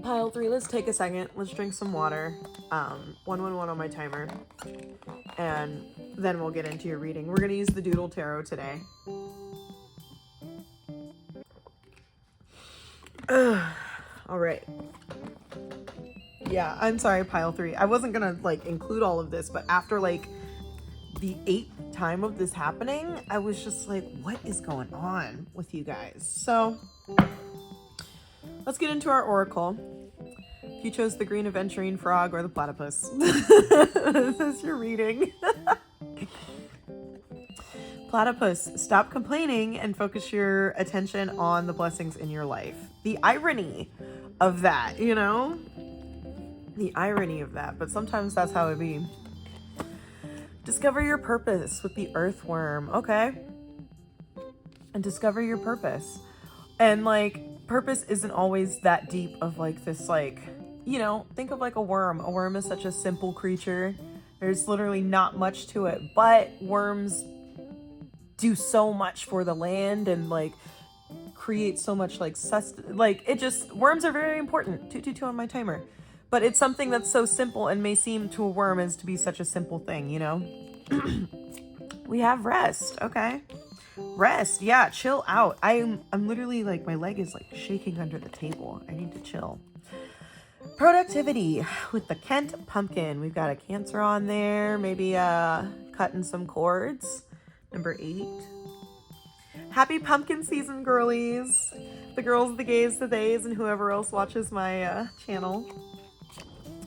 pile 3, let's take a second. Let's drink some water. 111 on my timer. And then we'll get into your reading. We're going to use the Doodle Tarot today. All right. Yeah, I'm sorry, pile 3. I wasn't going to include all of this, but after the 8th time of this happening, I was just what is going on with you guys? So let's get into our oracle. If you chose the green aventurine frog or the platypus, this is your reading. Platypus, stop complaining and focus your attention on the blessings in your life. The irony of that, the irony of that, but sometimes that's how it be. Discover your purpose with the earthworm. Okay. And discover your purpose. And purpose isn't always that deep of this think of a worm. A worm is such a simple creature. There's literally not much to it, but worms do so much for the land and create so much worms are very important. 222 on my timer. But it's something that's so simple and may seem to a worm as to be such a simple thing, We have rest. Okay. Rest. Yeah, chill out. I'm literally my leg is shaking under the table. I need to chill. Productivity with the Kent pumpkin. We've got a Cancer on there. Maybe cutting some cords. Number 8. Happy pumpkin season, girlies. The girls, the gays, the theys, and whoever else watches my channel.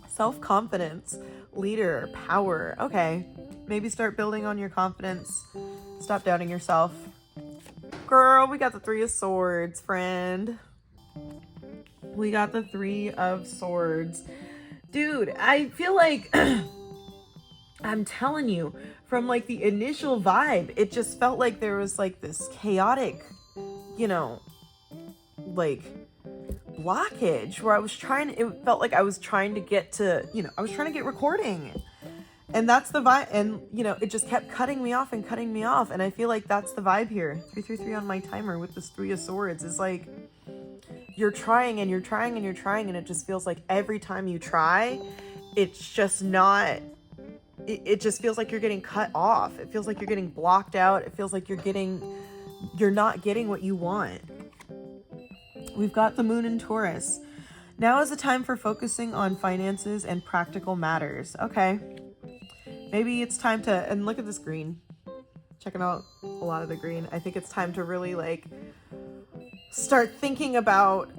Self-confidence, leader, power. Okay, maybe start building on your confidence. Stop doubting yourself. Girl, we got the 3 of Swords, friend. We got the 3 of Swords. Dude, I feel I'm telling you, from the initial vibe, it just felt like there was this chaotic, blockage where it felt like I was trying to get to, I was trying to get recording. And that's the vibe. And, it just kept cutting me off. And I feel like that's the vibe here. 333 on my timer with this 3 of Swords is like, you're trying and you're trying and you're trying. And it just feels like every time you try, it's just not, it just feels like you're getting cut off. It feels like you're getting blocked out. It feels like you're not getting what you want. We've got the Moon in Taurus. Now is the time for focusing on finances and practical matters. Okay. Maybe it's time to, and look at this green. Checking out a lot of the green. I think it's time to really like start thinking about,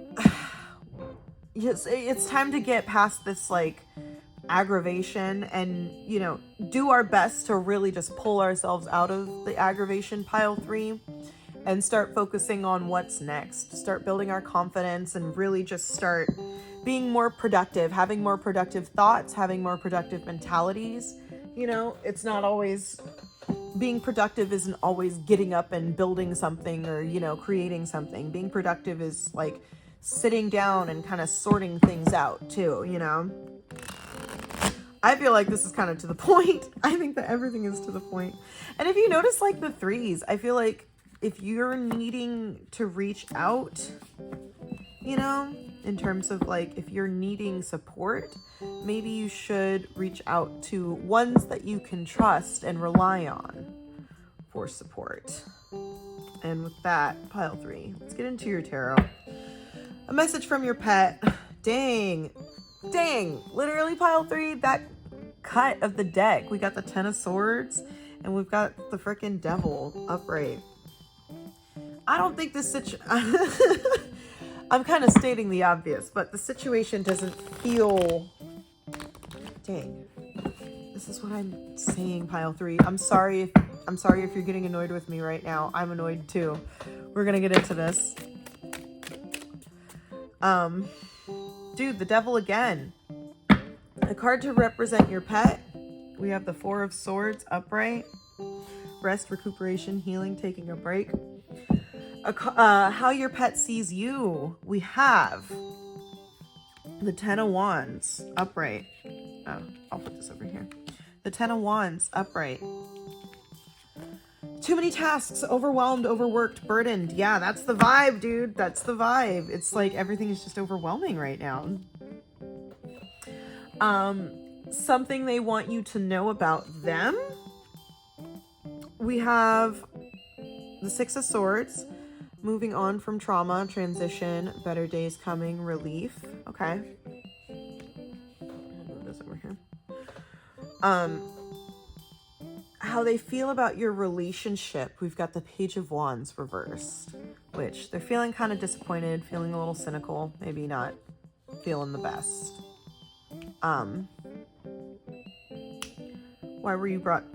yes, it's time to get past this like aggravation and, do our best to really just pull ourselves out of the aggravation, pile 3, and start focusing on what's next. Start building our confidence and really just start being more productive, having more productive thoughts, having more productive mentalities. It's not always, being productive isn't always getting up and building something or, creating something. Being productive is like sitting down and kind of sorting things out too, I feel like this is kind of to the point. I think that everything is to the point. And if you notice like the 3s, I feel like if you're needing to reach out, in terms of like, if you're needing support, maybe you should reach out to ones that you can trust and rely on for support. And with that, pile 3, let's get into your tarot. A message from your pet. Dang, literally pile 3, that cut of the deck. We got the 10 of Swords and we've got the freaking Devil upright. I don't think this I'm kind of stating the obvious, but the situation doesn't feel... Dang. This is what I'm saying, pile 3. I'm sorry if you're getting annoyed with me right now. I'm annoyed too. We're gonna get into this. Dude, the Devil again. A card to represent your pet. We have the 4 of Swords upright. Rest, recuperation, healing, taking a break. How your pet sees you. We have the 10 of Wands upright. Oh, I'll put this over here. The 10 of Wands upright. Too many tasks, overwhelmed, overworked, burdened. Yeah, that's the vibe, dude. That's the vibe. It's like everything is just overwhelming right now. Something they want you to know about them. We have the 6 of Swords. Moving on from trauma, transition, better days coming, relief. Okay. I'll move this over here. How they feel about your relationship. We've got the Page of Wands reversed, which they're feeling kind of disappointed, feeling a little cynical, maybe not feeling the best.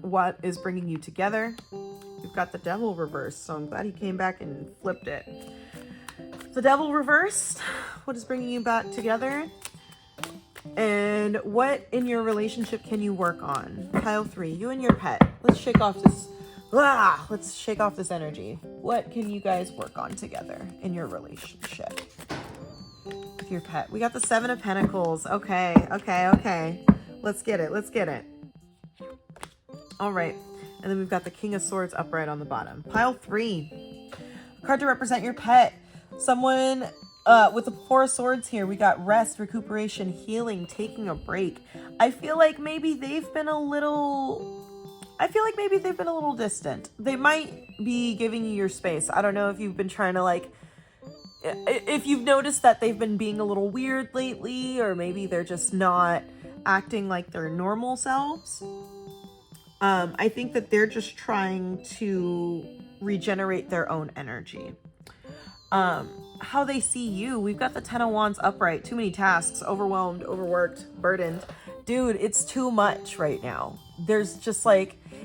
What is bringing you together? We've got the Devil reversed, so I'm glad he came back and flipped it. The Devil reversed. What is bringing you back together? And what in your relationship can you work on? Pile 3, you and your pet. Let's shake off this. Let's shake off this energy. What can you guys work on together in your relationship with your pet? We got the 7 of Pentacles. Okay. Let's get it. All right. And then we've got the King of Swords upright on the bottom. Pile 3. A card to represent your pet. Someone with the 4 of Swords here. We got rest, recuperation, healing, taking a break. I feel like maybe they've been a little distant. They might be giving you your space. I don't know if you've been trying to if you've noticed that they've been being a little weird lately, or maybe they're just not acting like their normal selves. I think that they're just trying to regenerate their own energy. How they see you. We've got the 10 of Wands upright. Too many tasks, overwhelmed, overworked, burdened. Dude, it's too much right now. There's just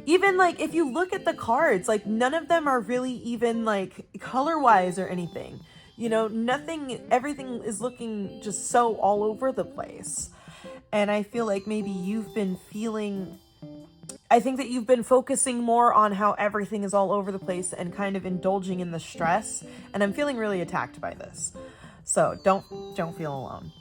even if you look at the cards, none of them are really even color-wise or anything. Everything is looking just so all over the place. And I feel like maybe I think that you've been focusing more on how everything is all over the place and kind of indulging in the stress. And I'm feeling really attacked by this. So don't feel alone.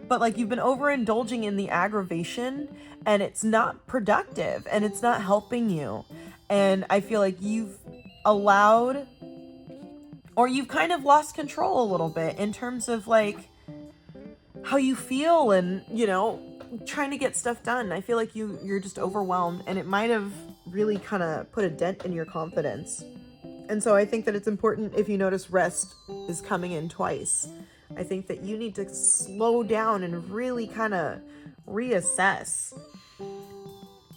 But like you've been overindulging in the aggravation and it's not productive and it's not helping you. And I feel like you've allowed, or you've kind of lost control a little bit in terms of like how you feel and, trying to get stuff done. I feel like you're just overwhelmed, and it might have really kind of put a dent in your confidence. And so I think that it's important, if you notice rest is coming in twice, I think that you need to slow down and really kind of reassess.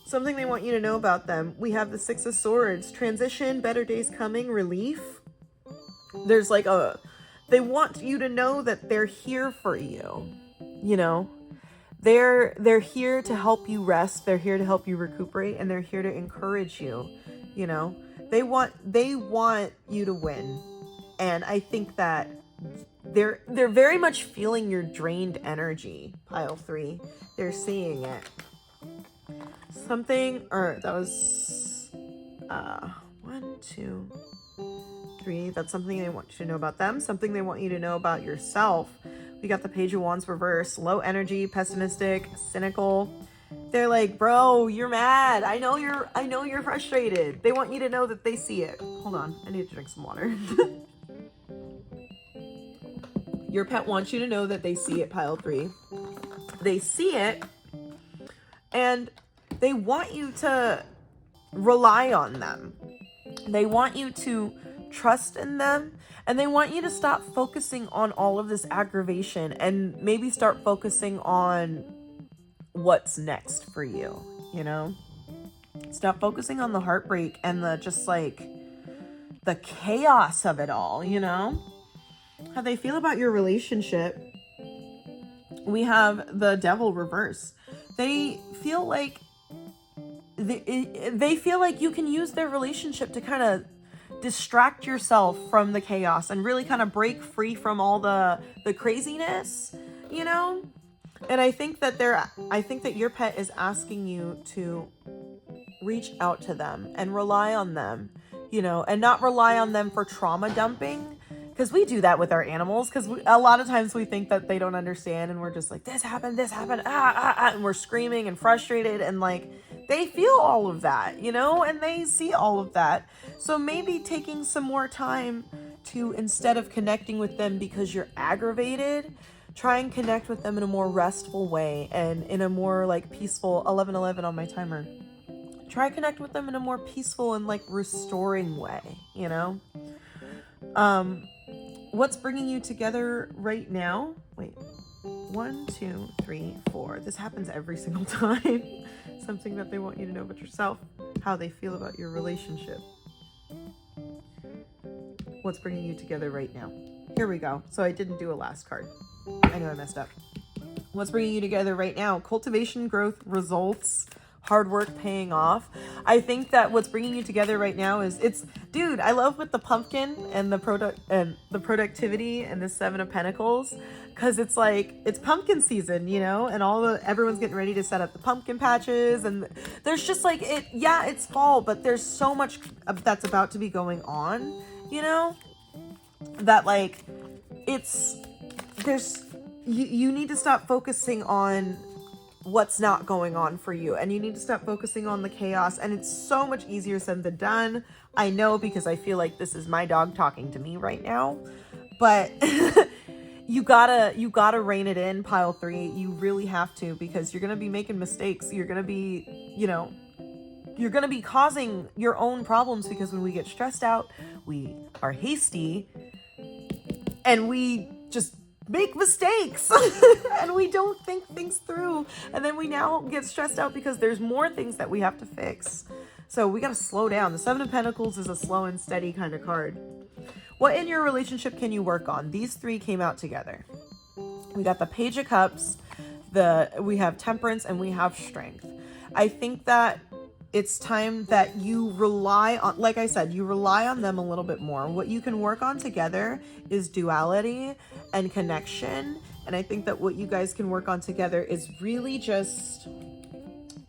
Something they want you to know about them. We have the Six of Swords, transition, better days coming, relief. There's like they want you to know that they're here for you. They're here to help you rest. They're here to help you recuperate, and they're here to encourage you. They want you to win. And I think that they're very much feeling your drained energy, pile 3. They're seeing it. That was 1, 2, 3. That's something they want you to know about them. Something they want you to know about yourself. We got the Page of Wands reverse, low energy, pessimistic, cynical. They're like, bro, you're mad. I know you're frustrated. They want you to know that they see it. Hold on, I need to drink some water. Your pet wants you to know that they see it, pile 3. They see it, and they want you to rely on them. They want you to trust in them, and they want you to stop focusing on all of this aggravation and maybe start focusing on what's next for you, Stop focusing on the heartbreak and the just like the chaos of it all, How they feel about your relationship. We have the Devil reverse. They feel like they feel like you can use their relationship to kind of distract yourself from the chaos and really kind of break free from all the craziness, And I think that your pet is asking you to reach out to them and rely on them, and not rely on them for trauma dumping. Because we do that with our animals, because a lot of times we think that they don't understand, and we're just like, this happened, and we're screaming and frustrated, and like, they feel all of that, and they see all of that. So maybe taking some more time to, instead of connecting with them because you're aggravated, try and connect with them in a more restful way and in a more like peaceful, 11:11 on my timer. Try connect with them in a more peaceful and like restoring way, What's bringing you together right now? Wait, 1, 2, 3, 4. This happens every single time. Something that they want you to know about yourself, how they feel about your relationship. What's bringing you together right now? Here we go. So I didn't do a last card. I know I messed up. What's bringing you together right now? Cultivation, growth, results, hard work paying off. I think that what's bringing you together right now is dude, I love with the pumpkin and the productivity and the 7 of Pentacles, because it's like it's pumpkin season, and everyone's getting ready to set up the pumpkin patches, and there's just like it's fall, but there's so much that's about to be going on, that like you need to stop focusing on what's not going on for you, and you need to stop focusing on the chaos. And it's so much easier said than done. I know, because I feel like this is my dog talking to me right now, but you gotta rein it in, pile 3. You really have to, because you're gonna be making mistakes. You're gonna be, you're gonna be causing your own problems, because when we get stressed out, we are hasty and we just make mistakes and we don't think things through, and then we now get stressed out because there's more things that we have to fix. So we got to slow down. The 7 of Pentacles is a slow and steady kind of card. What in your relationship can you work on? These 3 came out together. We got the Page of Cups, we have Temperance, and we have Strength. I think that it's time that you rely on, like I said, you rely on them a little bit more. What you can work on together is duality and connection. And I think that what you guys can work on together is really just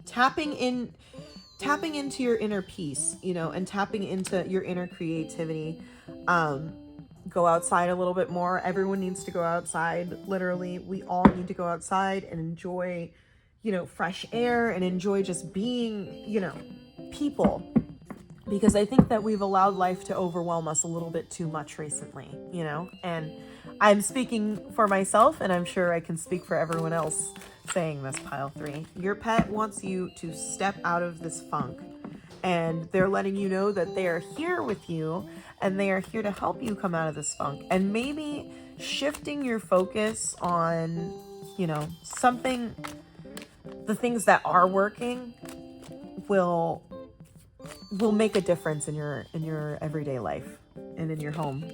tapping into your inner peace, and tapping into your inner creativity. go outside a little bit more. Everyone needs to go outside. Literally, we all need to go outside and enjoy, fresh air and enjoy just being, people. Because I think that we've allowed life to overwhelm us a little bit too much recently, and I'm speaking for myself, and I'm sure I can speak for everyone else saying this, pile 3. Your pet wants you to step out of this funk, and they're letting you know that they are here with you, and they are here to help you come out of this funk. And maybe shifting your focus on, something, the things that are working will make a difference in your everyday life and in your home.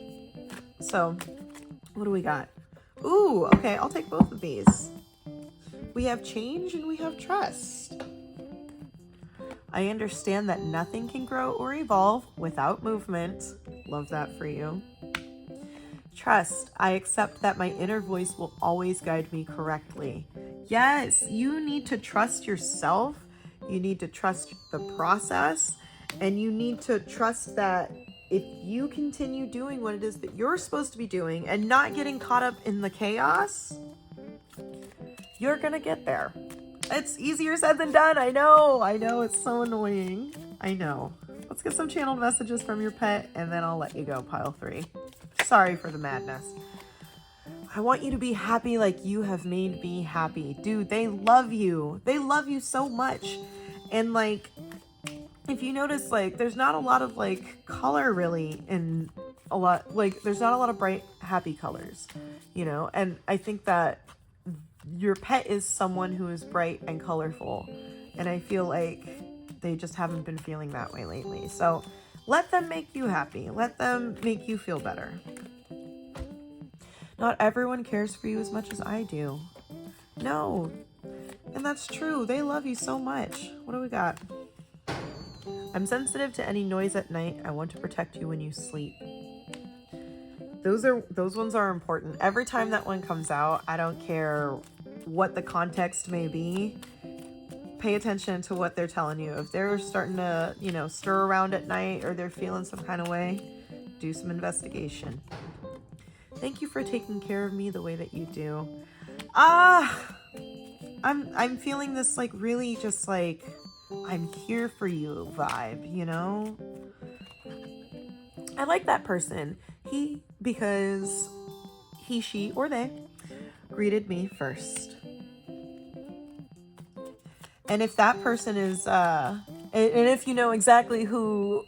So what do we got? Ooh, okay, I'll take both of these. We have change and we have trust. I understand that nothing can grow or evolve without movement. Love that for you. Trust. I accept that my inner voice will always guide me correctly. Yes, you need to trust yourself. You need to trust the process. And you need to trust that if you continue doing what it is that you're supposed to be doing and not getting caught up in the chaos, you're going to get there. It's easier said than done. I know. It's so annoying. I know. Let's get some channeled messages from your pet and then I'll let you go, pile 3. Sorry for the madness. I want you to be happy like you have made me happy. Dude, they love you. They love you so much. And if you notice, there's not a lot of color really in a lot, there's not a lot of bright, happy colors, and I think that your pet is someone who is bright and colorful, and I feel like they just haven't been feeling that way lately. So let them make you happy. Let them make you feel better. Not everyone cares for you as much as I do. No, and that's true. They love you so much. What do we got? I'm sensitive to any noise at night. I want to protect you when you sleep. Those ones are important. Every time that one comes out, I don't care what the context may be. Pay attention to what they're telling you. If they're starting to, stir around at night or they're feeling some kind of way, do some investigation. Thank you for taking care of me the way that you do. I'm feeling this really just I'm here for you vibe, I like that person. Because he, she, or they greeted me first. And if that person is, and if you know exactly who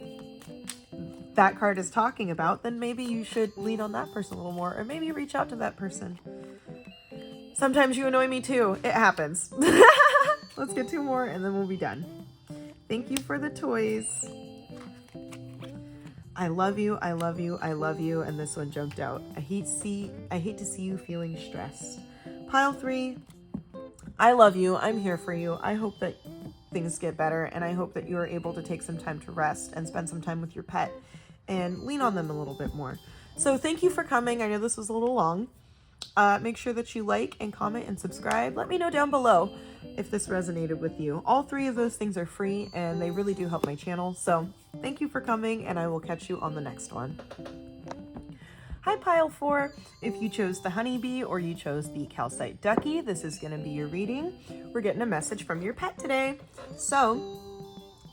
that card is talking about, then maybe you should lean on that person a little more, or maybe reach out to that person. Sometimes you annoy me too. It happens. Let's get 2 more and then we'll be done. Thank you for the toys. I love you, I love you, I love you. And this one jumped out. I hate to see you feeling stressed. Pile 3, I love you. I'm here for you. I hope that things get better, and I hope that you are able to take some time to rest and spend some time with your pet and lean on them a little bit more. So thank you for coming. I know this was a little long. Make sure that you like and comment and subscribe. Let me know down below if this resonated with you. All 3 of those things are free and they really do help my channel. So thank you for coming, and I will catch you on the next one. Hi, pile 4. If you chose the honeybee or you chose the calcite ducky, this is going to be your reading. We're getting a message from your pet today. So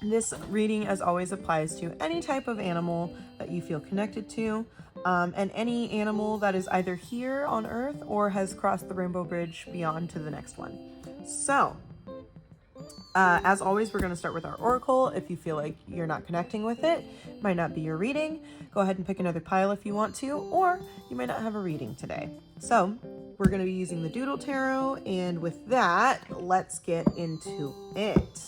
this reading, as always, applies to any type of animal that you feel connected to, and any animal that is either here on Earth or has crossed the rainbow bridge beyond to the next one. So as always, we're going to start with our oracle. If you feel like you're not connecting with it, might not be your reading, go ahead and pick another pile if you want to, or you might not have a reading today. So we're going to be using the Doodle Tarot, and with that, let's get into it.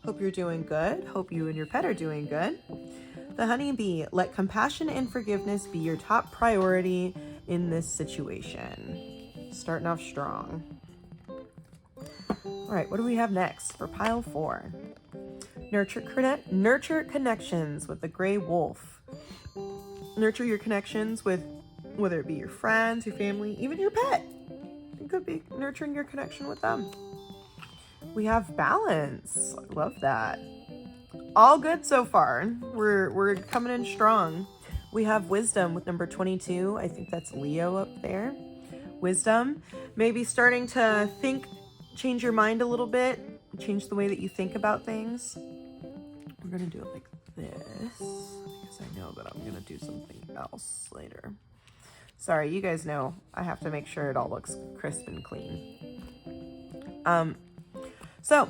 Hope you're doing good. Hope you and your pet are doing good. The honeybee, let compassion and forgiveness be your top priority in this situation. Starting off strong. All right, what do we have next for pile 4? Nurture connections with the gray wolf. Nurture your connections with, whether it be your friends, your family, even your pet. It could be nurturing your connection with them. We have balance. Love that. All good so far. We're coming in strong. We have wisdom with number 22. I think that's Leo up there. Wisdom, maybe starting to think, change your mind a little bit, change the way that you think about things. We're gonna do it like this because I know that I'm gonna do something else later. Sorry, you guys know I have to make sure it all looks crisp and clean. So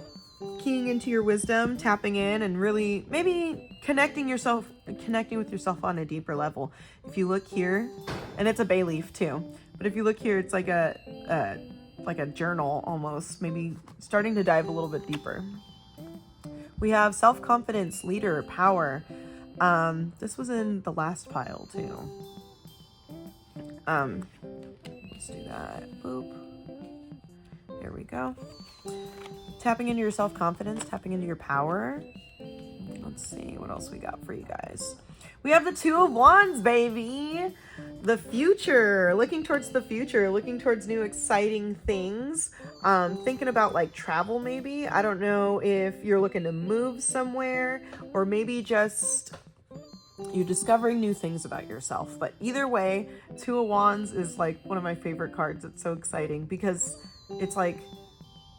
keying into your wisdom, tapping in, and really maybe connecting with yourself on a deeper level. If you look here, and it's a bay leaf too, but if you look here, it's like a journal almost, maybe starting to dive a little bit deeper. We have self-confidence, leader, power. This was in the last pile too. Let's do that. Boop. There we go. Tapping into your self-confidence, tapping into your power. Let's see what else we got for you guys. We have the Two of Wands, baby. The future, looking towards the future, looking towards new exciting things. Thinking about like travel maybe. I don't know if you're looking to move somewhere or maybe just you're discovering new things about yourself. But either way, Two of Wands is like one of my favorite cards. It's so exciting because it's like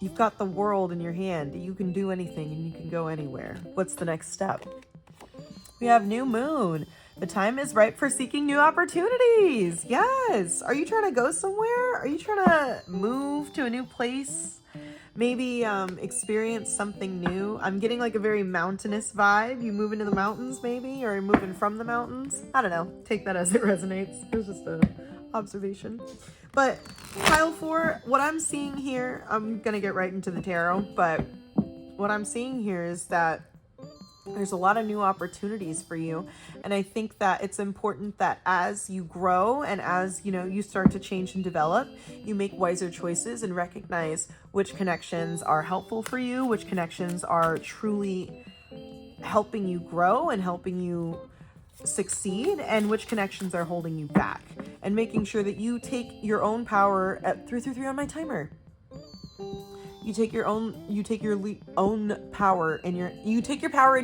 you've got the world in your hand. You can do anything and you can go anywhere. What's the next step? We have new moon. The time is right for seeking new opportunities. Yes. Are you trying to go somewhere? Are you trying to move to a new place? Maybe experience something new. I'm getting like a very mountainous vibe. You move into the mountains maybe, or you're moving from the mountains. I don't know. Take that as it resonates. It was just an observation. But pile 4, what I'm seeing here, I'm going to get right into the tarot, but what I'm seeing here is that there's a lot of new opportunities for you. And I think that it's important that as you grow and as, you start to change and develop, you make wiser choices and recognize which connections are helpful for you, which connections are truly helping you grow and helping you succeed, and which connections are holding you back, and making sure that you take your own power at 333 on my timer. You take your own power in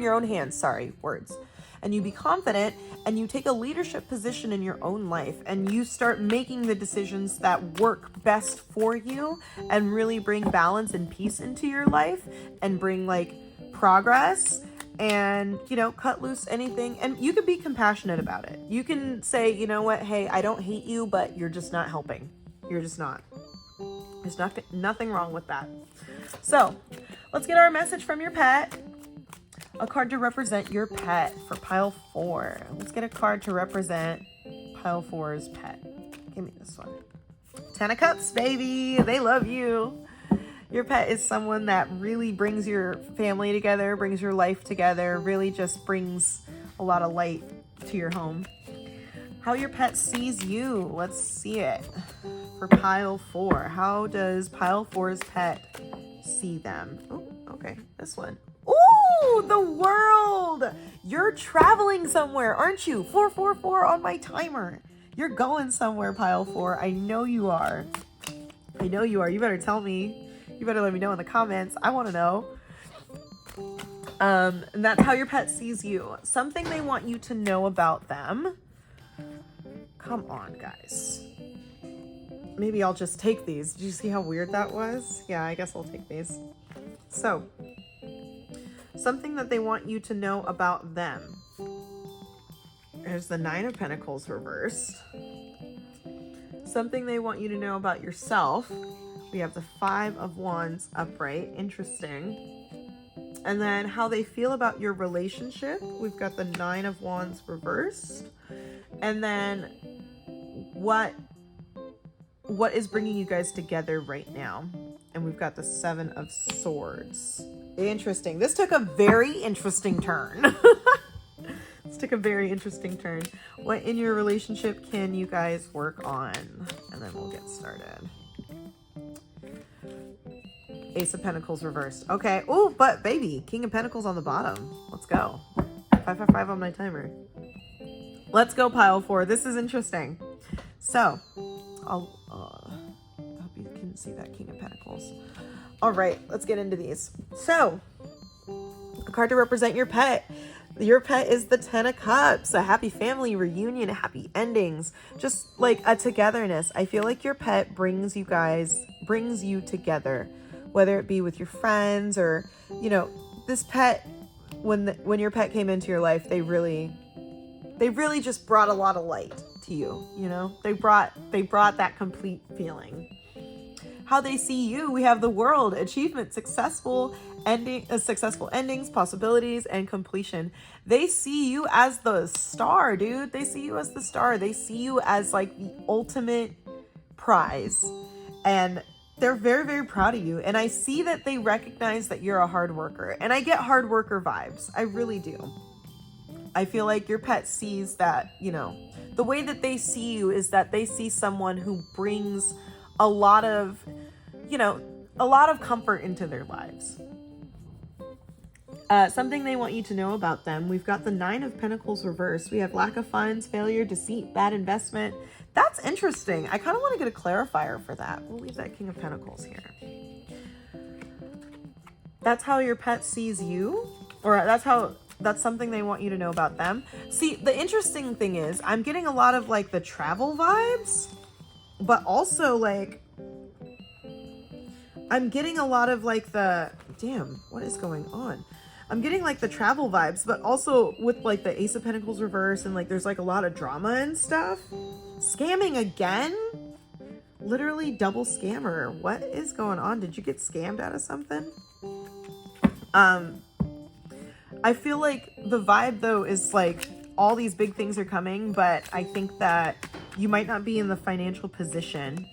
your own hands. Sorry, words. And you be confident and you take a leadership position in your own life and you start making the decisions that work best for you and really bring balance and peace into your life and bring like progress and, cut loose anything. And you can be compassionate about it. You can say, you know what? Hey, I don't hate you, but you're just not helping. You're just not. There's nothing wrong with that. So let's get our message from your pet. A card to represent your pet for pile 4. Let's get a card to represent pile 4's pet. Give me this one. 10 of Cups, baby. They love you. Your pet is someone that really brings your family together, brings your life together, really just brings a lot of light to your home. How your pet sees you. Let's see it. For pile 4. How does pile 4's pet see them? Oh, okay. This one. Ooh, the world. You're traveling somewhere, aren't you? 444 on my timer. You're going somewhere, pile 4. I know you are. I know you are. You better tell me. You better let me know in the comments. I want to know. And that's how your pet sees you. Something they want you to know about them. Come on, guys. Maybe I'll just take these. Did you see how weird that was? Yeah, I guess I'll take these. So, something that they want you to know about them. There's the 9 of Pentacles reversed. Something they want you to know about yourself. We have the 5 of Wands upright. Interesting. And then how they feel about your relationship. We've got the 9 of Wands reversed. And then what is bringing you guys together right now? And we've got the 7 of Swords. Interesting. This took a very interesting turn. What in your relationship can you guys work on? And then we'll get started. Ace of Pentacles reversed. Okay. Oh, but baby, King of Pentacles on the bottom. Let's go. 555 on my timer. Let's go, pile 4. This is interesting. So, I hope you can see that King of Pentacles. All right, let's get into these. So, a card to represent your pet. Your pet is the 10 of Cups, a happy family reunion, happy endings, just like a togetherness. I feel like your pet brings you together, whether it be with your friends or, this pet, when your pet came into your life, they really just brought a lot of light to you, They brought that complete feeling. How they see you, we have the world, achievement, successful endings, possibilities, and completion. They see you as the star, dude. They see you as the star. They see you as like the ultimate prize. And they're very, very proud of you. And I see that they recognize that you're a hard worker. And I get hard worker vibes. I really do. I feel like your pet sees that, the way that they see you is that they see someone who brings a lot of comfort into their lives. Something they want you to know about them. We've got the 9 of Pentacles reversed. We have lack of funds, failure, deceit, bad investment. That's interesting. I kind of want to get a clarifier for that. We'll leave that King of Pentacles here. That's how your pet sees you, or that's something they want you to know about them. See, the interesting thing is I'm getting a lot of like the travel vibes, but also like I'm getting a lot of like what is going on? I'm getting like the travel vibes, but also with like the Ace of Pentacles reverse and like there's like a lot of drama and stuff. Scamming again? Literally double scammer. What is going on? Did you get scammed out of something? I feel like the vibe though is like all these big things are coming, but I think that you might not be in the financial position.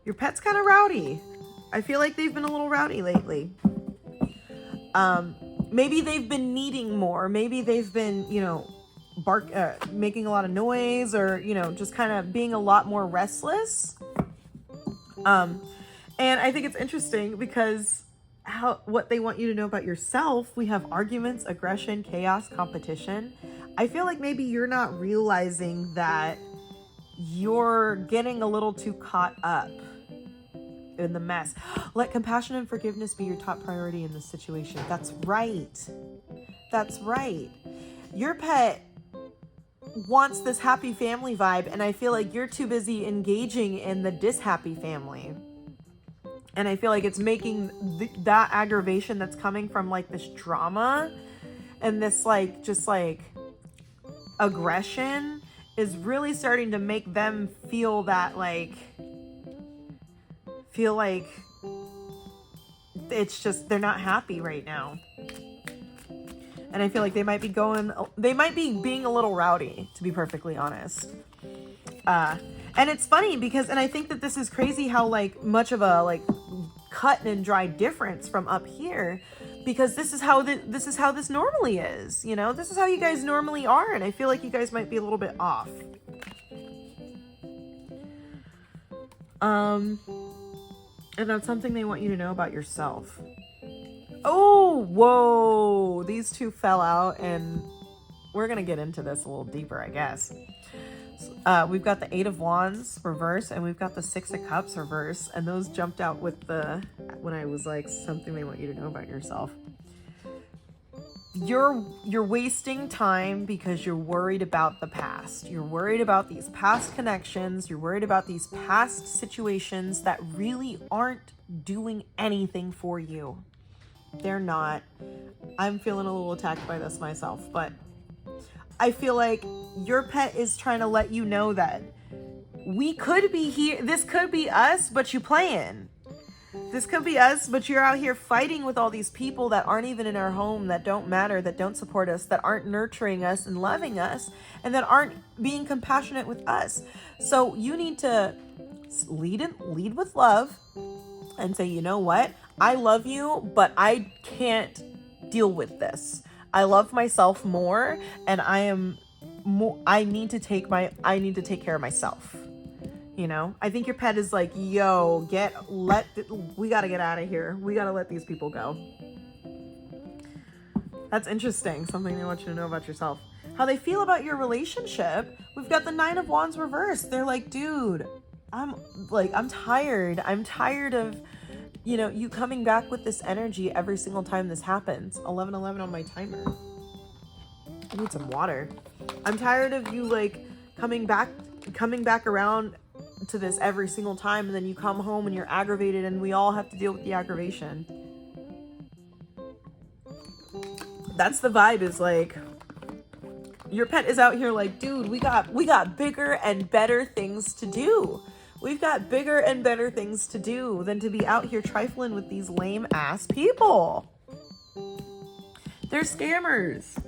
Your pet's kind of rowdy. I feel like they've been a little rowdy lately. Maybe they've been needing more. Maybe they've been, making a lot of noise or, just kind of being a lot more restless. And I think it's interesting because what they want you to know about yourself, we have arguments, aggression, chaos, competition. I feel like maybe you're not realizing that you're getting a little too caught up in the mess. Let compassion and forgiveness be your top priority in this situation. That's right. That's right. Your pet wants this happy family vibe, and I feel like you're too busy engaging in the dishappy family. And I feel like it's making that aggravation that's coming from like this drama and this like just like aggression is really starting to make them feel like it's just they're not happy right now. And I feel like they might be being a little rowdy, to be perfectly honest. And it's funny because, and I think that this is crazy how like much of a like cut and dry difference from up here, because this is how this normally is, this is how you guys normally are. And I feel like you guys might be a little bit off. And that's something they want you to know about yourself. Oh, whoa. These two fell out and we're going to get into this a little deeper, I guess. We've got the 8 of Wands reverse and we've got the 6 of Cups reverse. And those jumped out when I was like, something they want you to know about yourself. You're wasting time because you're worried about the past. You're worried about these past connections. You're worried about these past situations that really aren't doing anything for you. They're not. I'm feeling a little attacked by this myself, but I feel like your pet is trying to let you know that we could be here. This could be us, but you playing. This could be us, but you're out here fighting with all these people that aren't even in our home, that don't matter, that don't support us, that aren't nurturing us and loving us, and that aren't being compassionate with us. So you need to lead with love and say, you know what? I love you, but I can't deal with this. I love myself more, and I need to take care of myself. I think your pet is like, yo, we got to get out of here. We got to let these people go. That's interesting. Something they want you to know about yourself. How they feel about your relationship. We've got the 9 of Wands reversed. They're like, dude, I'm tired. I'm tired of you know, you coming back with this energy every single time this happens. 11:11 on my timer. I need some water. I'm tired of you like coming back around to this every single time, and then you come home and you're aggravated, and we all have to deal with the aggravation. That's the vibe, is like your pet is out here like, dude, we got bigger and better things to do. We've got bigger and better things to do than to be out here trifling with these lame ass people. They're scammers.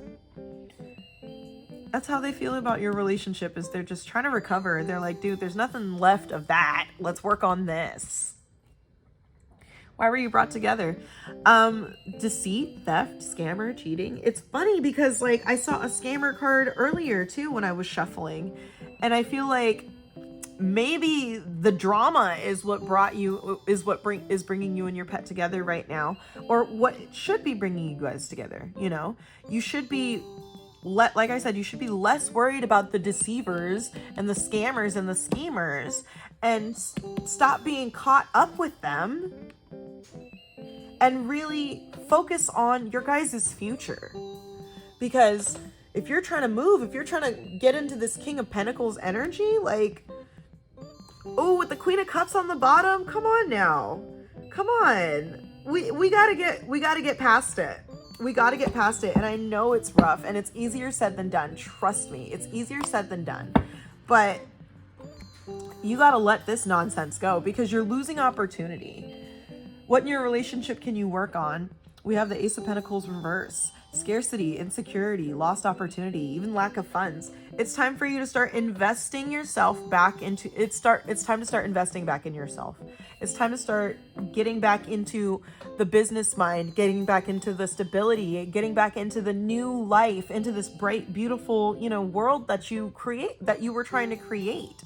That's how they feel about your relationship, is they're just trying to recover. They're like, dude, there's nothing left of that. Let's work on this. Why were you brought together? Deceit, theft, scammer, cheating. It's funny because like I saw a scammer card earlier too when I was shuffling, and I feel like maybe the drama is what is bringing you and your pet together right now, or what should be bringing you guys together. You know, you should be like I said, you should be less worried about the deceivers and the scammers and the schemers, and stop being caught up with them, and really focus on your guys' future. Because if you're trying to move, if you're trying to get into this King of Pentacles energy, like, oh, with the Queen of Cups on the bottom, come on now. Come on. We gotta get past it. We gotta get past it. And I know it's rough and it's easier said than done. Trust me, it's easier said than done. But you gotta let this nonsense go, because you're losing opportunity. What in your relationship can you work on? We have the Ace of Pentacles reverse. Scarcity, insecurity, lost opportunity, even lack of funds. It's time for you to start investing yourself back into it's time to start investing back in yourself. It's time to start getting back into the business mind, getting back into the stability, getting back into the new life, into this bright, beautiful, you know, world that you were trying to create.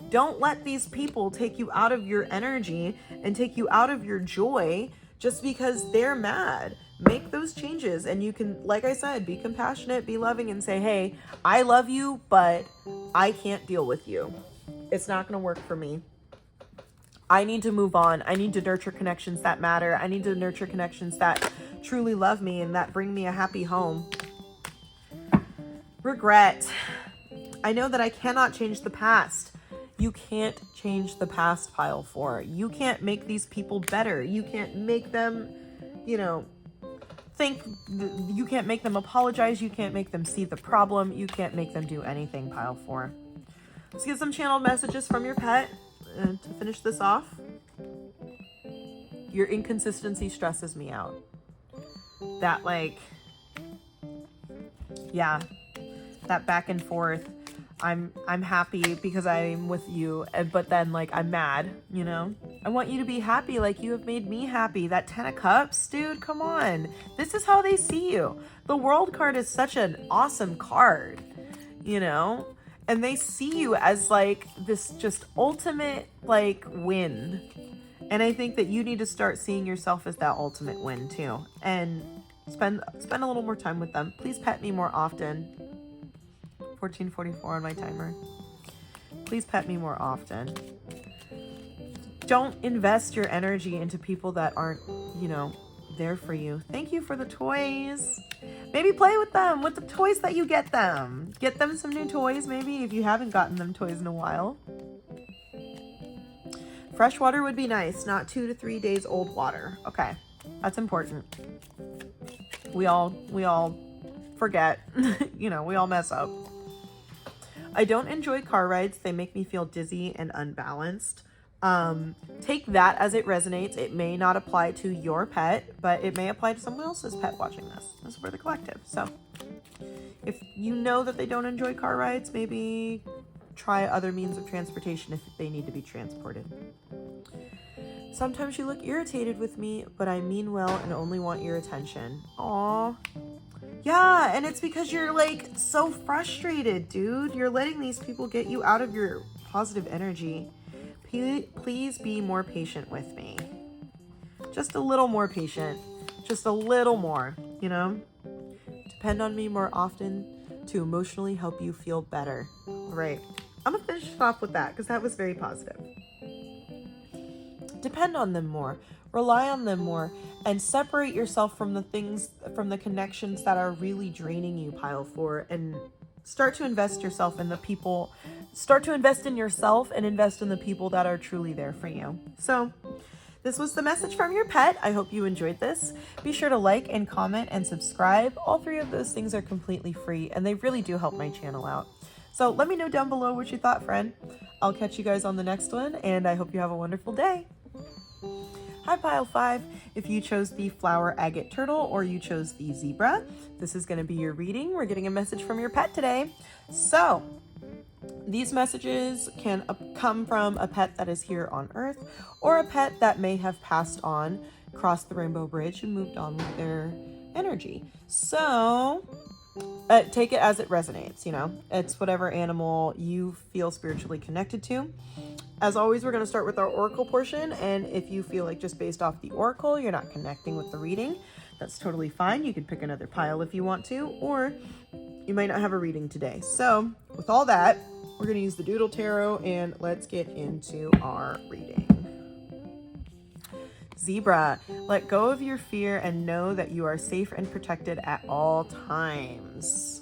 Don't let these people take you out of your energy and take you out of your joy just because they're mad. Make those changes, and you can, like I said, be compassionate, be loving, and say, hey, I love you, but I can't deal with you. It's not going to work for me. I need to move on. I need to nurture connections that matter. I need to nurture connections that truly love me and that bring me a happy home. Regret. I know that I cannot change the past. You can't change the past, pile 4. You can't make these people better. You can't make them, you know, you can't make them apologize. You can't make them see the problem. You can't make them do anything, pile 4. Let's get some channeled messages from your pet. And to finish this off, your inconsistency stresses me out. That that back and forth. I'm happy because I'm with you, but then like I'm mad, you know? I want you to be happy like you have made me happy. That 10 of Cups, dude, come on. This is how they see you. The World card is such an awesome card, you know? And they see you as like this just ultimate like win. And I think that you need to start seeing yourself as that ultimate win too. And spend a little more time with them. Please pet me more often. 14:44 on my timer. Please pet me more often. Don't invest your energy into people that aren't, you know, there for you. Thank you for the toys. Maybe play with them, with the toys that you get them. Get them some new toys, maybe, if you haven't gotten them toys in a while. Fresh water would be nice, not 2 to 3 days old water. Okay, that's important. We all forget. You know, we all mess up. I don't enjoy car rides. They make me feel dizzy and unbalanced. Take that as it resonates. It may not apply to your pet, but it may apply to someone else's pet watching this. This is for the collective. So if you know that they don't enjoy car rides, maybe try other means of transportation if they need to be transported. Sometimes you look irritated with me, but I mean well and only want your attention. Aww. Yeah, and it's because you're like so frustrated, dude. You're letting these people get you out of your positive energy. Please be more patient with me. Just a little more patient. Just a little more, you know? Depend on me more often to emotionally help you feel better. All right. I'm going to finish off with that because that was very positive. depend on them more, rely on them more, and separate yourself from the things, from the connections that are really draining you, pile 4, and start to invest yourself in the people, start to invest in yourself and invest in the people that are truly there for you. So this was the message from your pet. I hope you enjoyed this. Be sure to like and comment and subscribe. All 3 of those things are completely free and they really do help my channel out. So let me know down below what you thought, friend. I'll catch you guys on the next one and I hope you have a wonderful day. Hi, pile 5. If you chose the flower agate turtle or you chose the zebra, this is going to be your reading. We're getting a message from your pet today. So these messages can come from a pet that is here on Earth or a pet that may have passed on, crossed the Rainbow Bridge and moved on with their energy. So take it as it resonates, you know, it's whatever animal you feel spiritually connected to. As always, we're going to start with our oracle portion, and if you feel like just based off the oracle you're not connecting with the reading, that's totally fine. You can pick another pile if you want to, or you might not have a reading today. So with all that, we're going to use the Doodle Tarot, and let's get into our reading. Zebra, let go of your fear and know that you are safe and protected at all times.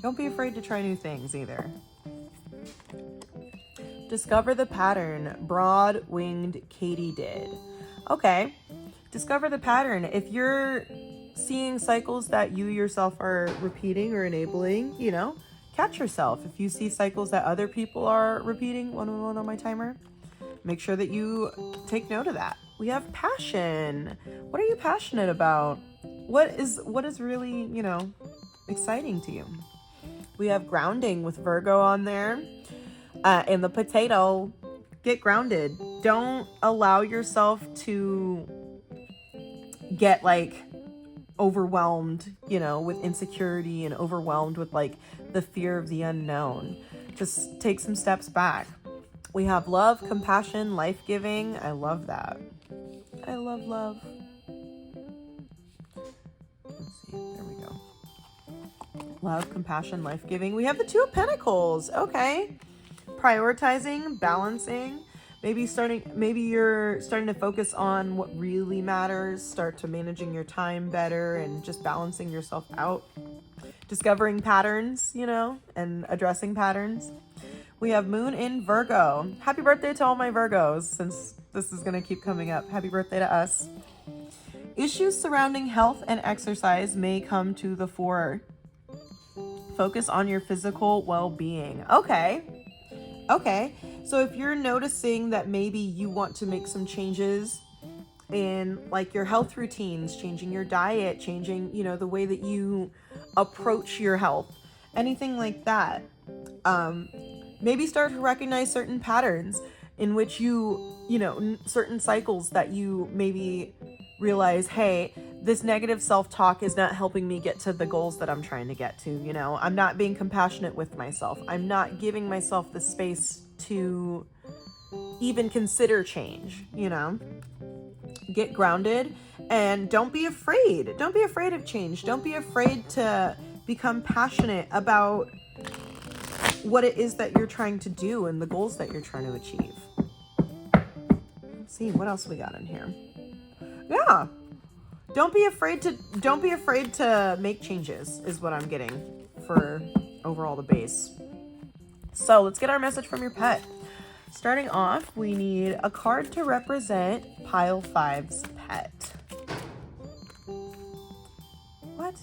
Don't be afraid to try new things either. Discover the pattern, broad-winged katydid. Okay, discover the pattern. If you're seeing cycles that you yourself are repeating or enabling, you know, catch yourself. If you see cycles that other people are repeating, 111 on my timer, make sure that you take note of that. We have passion. What are you passionate about? What is really, you know, exciting to you? We have grounding with Virgo on there. And the potato, get grounded. Don't allow yourself to get like overwhelmed, you know, with insecurity and overwhelmed with like the fear of the unknown. Just take some steps back. We have love, compassion, life-giving. I love that. I love love. Let's see, there we go. Love, compassion, life-giving. We have the Two of Pentacles. Okay. Prioritizing, balancing, maybe you're starting to focus on what really matters, start to managing your time better and just balancing yourself out, discovering patterns, you know, and addressing patterns. We have Moon in Virgo. Happy birthday to all my Virgos, since this is going to keep coming up. Happy birthday to us. Issues surrounding health and exercise may come to the fore. Focus on your physical well-being. Okay, so if you're noticing that maybe you want to make some changes in like your health routines, changing your diet, changing, you know, the way that you approach your health, anything like that, maybe start to recognize certain patterns in which you know, certain cycles that you maybe realize, hey, this negative self-talk is not helping me get to the goals that I'm trying to get to. You know, I'm not being compassionate with myself. I'm not giving myself the space to even consider change, you know. Get grounded and don't be afraid. Don't be afraid of change. Don't be afraid to become passionate about what it is that you're trying to do and the goals that you're trying to achieve. Let's see what else we got in here. Yeah. Don't be afraid to make changes is what I'm getting for overall the base. So let's get our message from your pet. Starting off, we need a card to represent pile 5's pet. What?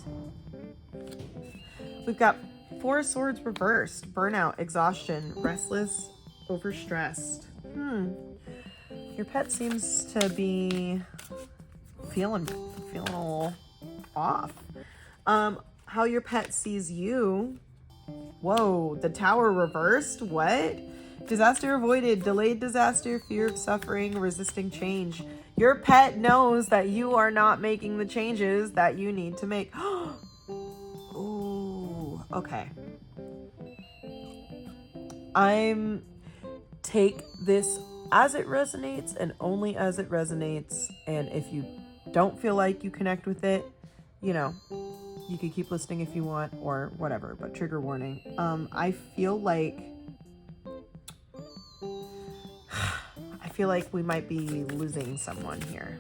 We've got 4 of Swords reversed, burnout, exhaustion, restless, overstressed. Your pet seems to be feeling a little off. How your pet sees you. Whoa, the Tower reversed? What? Disaster avoided, delayed disaster, fear of suffering, resisting change. Your pet knows that you are not making the changes that you need to make. Ooh, okay. Take this as it resonates and only as it resonates. And if you don't feel like you connect with it, you know, you could keep listening if you want or whatever, but trigger warning. I feel feel like we might be losing someone here.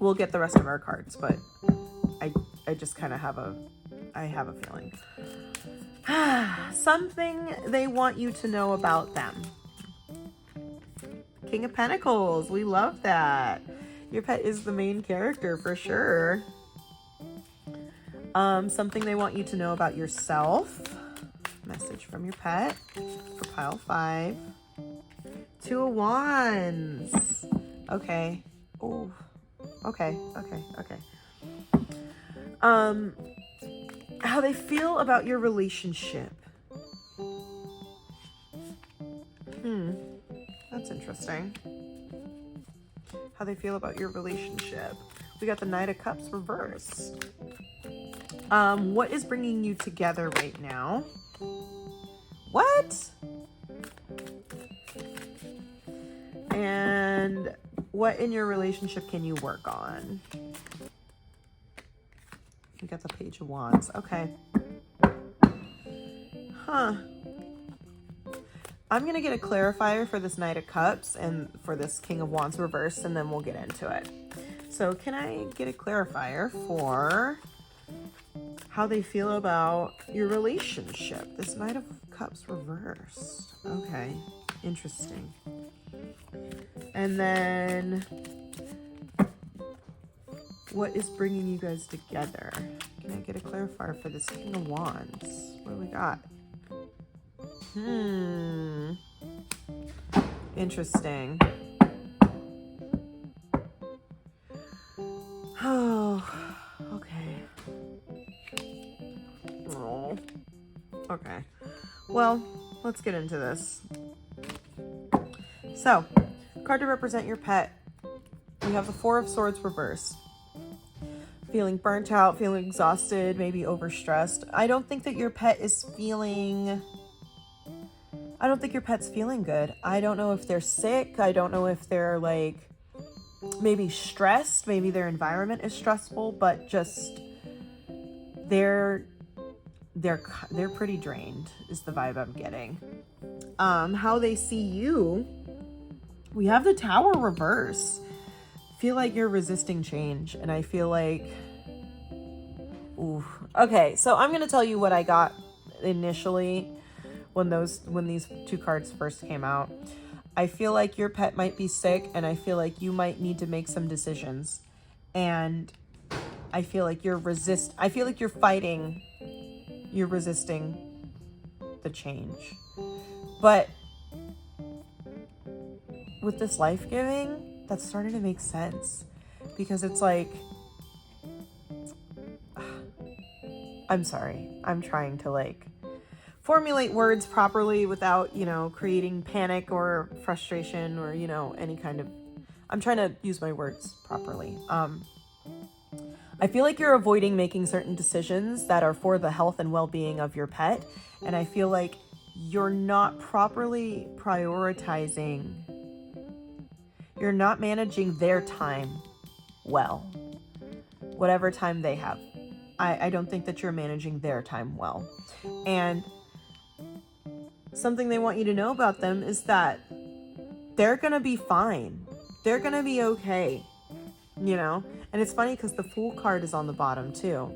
We'll get the rest of our cards, but I just kind of have a feeling. Something they want you to know about them. King of Pentacles. We love that. Your pet is the main character for sure. Something they want you to know about yourself. Message from your pet for pile 5. 2 of Wands. Okay. Oh. Okay. How they feel about your relationship. That's interesting. How they feel about your relationship. We got the Knight of Cups reversed. What is bringing you together right now? What? And what in your relationship can you work on? You got the Page of Wands. Okay. I'm going to get a clarifier for this Knight of Cups and for this King of Wands reverse, and then we'll get into it. So can I get a clarifier for how they feel about your relationship? This Knight of Cups reversed. Okay. Interesting. And then what is bringing you guys together? Can I get a clarifier for this King of Wands? What do we got? Interesting. Oh, okay. Oh, okay. Well, let's get into this. So, card to represent your pet. We have the 4 of Swords reversed. Feeling burnt out, feeling exhausted, maybe overstressed. I don't think that your pet is feeling... I don't think your pet's feeling good. I don't know if they're sick. I don't know if they're like maybe stressed. Maybe their environment is stressful, but just they're pretty drained is the vibe I'm getting. How they see you. We have the Tower reverse. Feel like you're resisting change, and I feel like ooh. Okay, so I'm gonna tell you what I got initially when these 2 cards first came out. I feel like your pet might be sick, and I feel like you might need to make some decisions. And I feel like you're fighting, you're resisting the change. But with this life giving, that's starting to make sense, because it's like, I'm sorry, I'm trying to like formulate words properly without, creating panic or frustration or, any kind of, I'm trying to use my words properly. I feel like you're avoiding making certain decisions that are for the health and well-being of your pet. And I feel like you're not properly prioritizing, you're not managing their time well, whatever time they have. I don't think that you're managing their time well. And something they want you to know about them is that they're going to be fine. They're going to be okay, And it's funny because the Fool card is on the bottom too.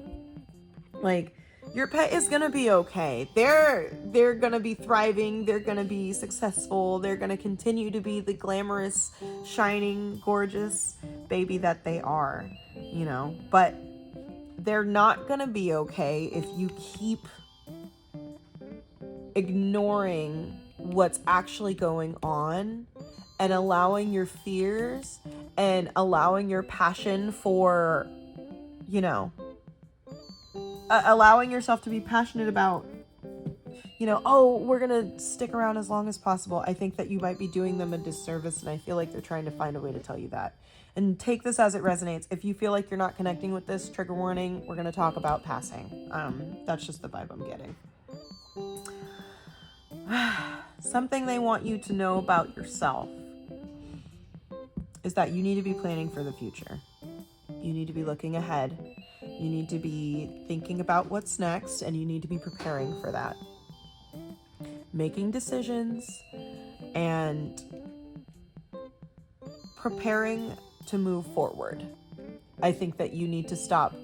Like, your pet is going to be okay. They're going to be thriving. They're going to be successful. They're going to continue to be the glamorous, shining, gorgeous baby that they are, But they're not going to be okay if you keep ignoring what's actually going on and allowing your fears and allowing your passion for, allowing yourself to be passionate about, oh, we're going to stick around as long as possible. I think that you might be doing them a disservice, and I feel like they're trying to find a way to tell you that. And take this as it resonates. If you feel like you're not connecting with this, trigger warning, we're going to talk about passing. That's just the vibe I'm getting. Something they want you to know about yourself is that you need to be planning for the future. You need to be looking ahead. You need to be thinking about what's next, and you need to be preparing for that. Making decisions and preparing to move forward. I think that you need to stop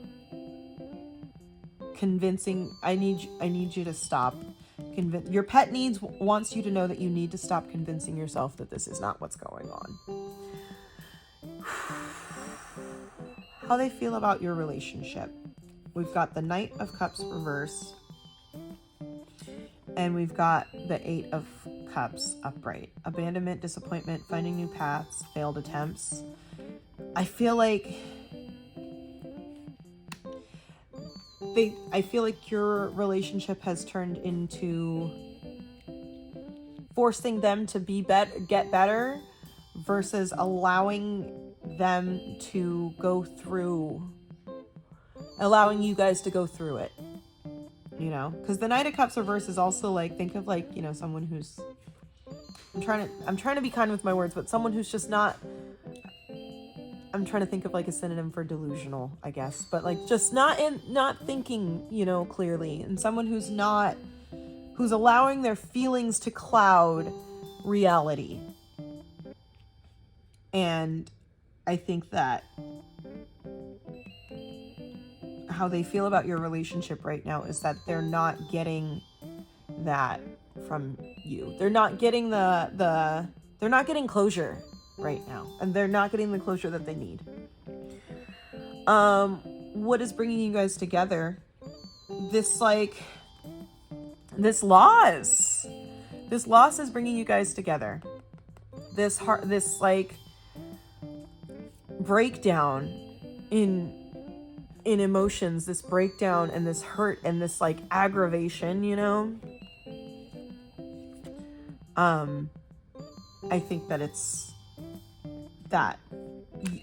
convincing. I need you to stop. Your pet wants you to know that you need to stop convincing yourself that this is not what's going on. How they feel about your relationship. We've got the Knight of Cups reverse. And we've got the Eight of Cups upright. Abandonment, disappointment, finding new paths, failed attempts. I feel like your relationship has turned into forcing them to get better versus allowing them to allowing you guys to go through it. You know, because the Knight of Cups reverse is also like, think of like, you know, someone who's, I'm trying to be kind with my words, but someone who's just not, I'm trying to think of like a synonym for delusional, I guess, but like just not thinking, you know, clearly, and someone who's allowing their feelings to cloud reality. And I think that how they feel about your relationship right now is that they're not getting that from you. They're not getting they're not getting closure right now, and they're not getting the closure that they need. What is bringing you guys together? This loss is bringing you guys together. This breakdown in emotions, this breakdown and this hurt and this like aggravation, you know, I think that it's that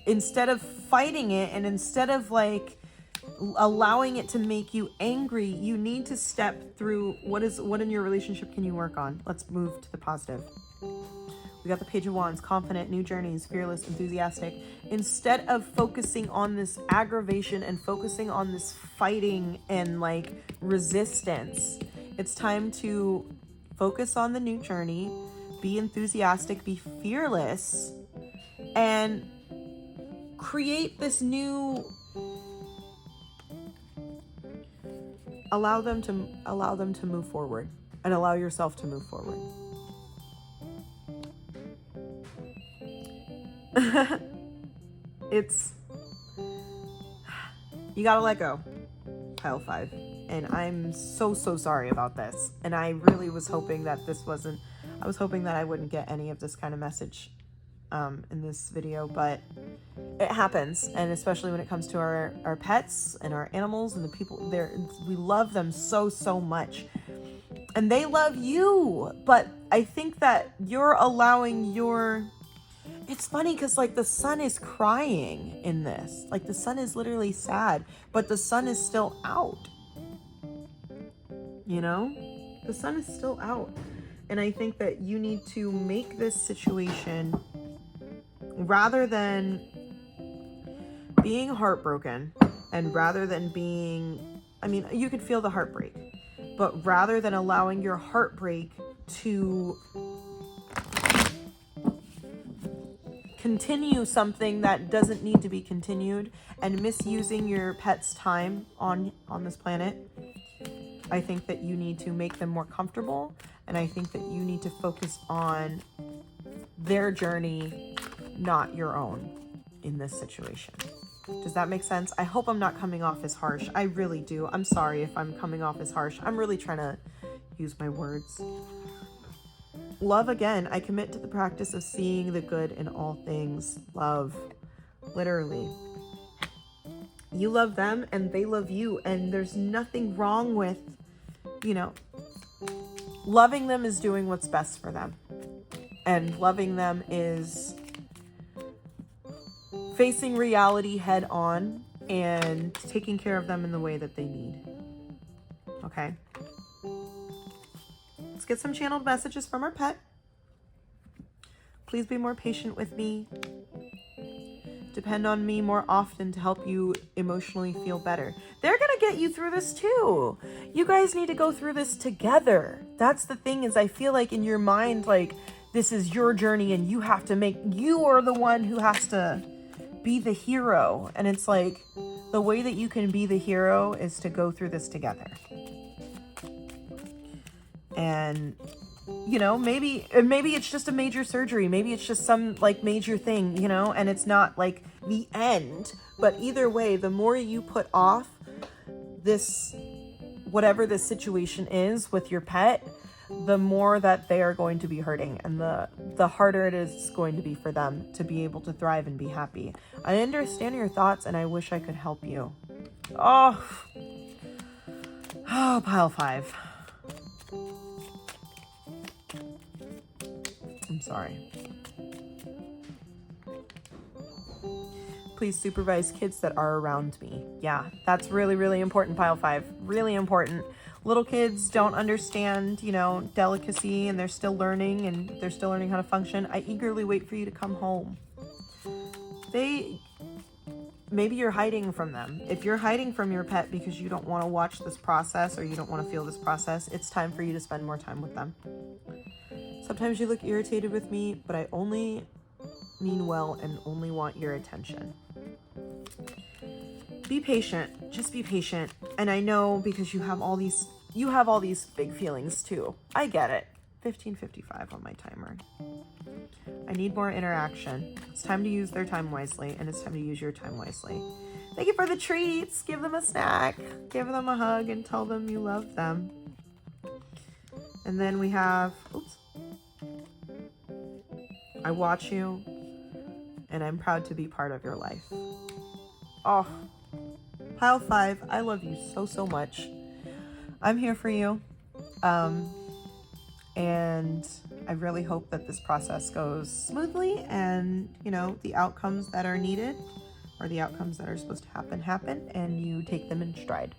instead of fighting it and instead of like allowing it to make you angry, you need to step through what in your relationship can you work on. Let's move to the positive. We got the Page of Wands, confident, new journeys, fearless, enthusiastic. Instead of focusing on this aggravation and focusing on this fighting and like resistance, it's time to focus on the new journey, be enthusiastic, be fearless, and create this new, allow them to move forward and allow yourself to move forward. You gotta let go, pile 5. And I'm so sorry about this. And I really was hoping that I was hoping that I wouldn't get any of this kind of message in this video, but it happens. And especially when it comes to our pets and our animals and the people there, we love them so much. And they love you. But I think that you're allowing it's funny because like the sun is crying in this. Like the sun is literally sad, but the sun is still out. You know? The sun is still out. And I think that you need to make this situation, rather than being heartbroken and rather than you could feel the heartbreak, but rather than allowing your heartbreak to continue something that doesn't need to be continued and misusing your pet's time on this planet, I think that you need to make them more comfortable, and I think that you need to focus on their journey, not your own, in this situation. Does that make sense? I hope I'm not coming off as harsh. I really do. I'm sorry if I'm coming off as harsh. I'm really trying to use my words. Love again. I commit to the practice of seeing the good in all things. Love. Literally. You love them and they love you, and there's nothing wrong with, loving them is doing what's best for them. And loving them is facing reality head on and taking care of them in the way that they need. Okay? Let's get some channeled messages from our pet. Please be more patient with me. Depend on me more often to help you emotionally feel better. They're gonna get you through this too. You guys need to go through this together. That's the thing, is I feel like in your mind, like this is your journey and you are the one who has to be the hero. And it's like, the way that you can be the hero is to go through this together. And, you know, maybe it's just a major surgery. Maybe it's just some like major thing, you know, and it's not like the end. But either way, the more you put off this, whatever this situation is with your pet, the more that they are going to be hurting, and the harder it is going to be for them to be able to thrive and be happy. I understand your thoughts, and I wish I could help you. Oh, pile 5. I'm sorry. Please supervise kids that are around me. Yeah, that's really, really important, pile 5. Really important. Little kids don't understand, you know, delicacy, and they're still learning how to function. I eagerly wait for you to come home. Maybe you're hiding from them. If you're hiding from your pet because you don't want to watch this process or you don't want to feel this process, it's time for you to spend more time with them. Sometimes you look irritated with me, but I only mean well and only want your attention. Be patient. Just be patient. And I know, because you have all these big feelings too. I get it. 15:55 on my timer. I need more interaction. It's time to use their time wisely, and it's time to use your time wisely. Thank you for the treats. Give them a snack. Give them a hug and tell them you love them. And then we have, I watch you, and I'm proud to be part of your life. Oh, pile 5, I love you so, so much. I'm here for you. And I really hope that this process goes smoothly, and, you know, the outcomes that are needed, or the outcomes that are supposed to happen, and you take them in stride.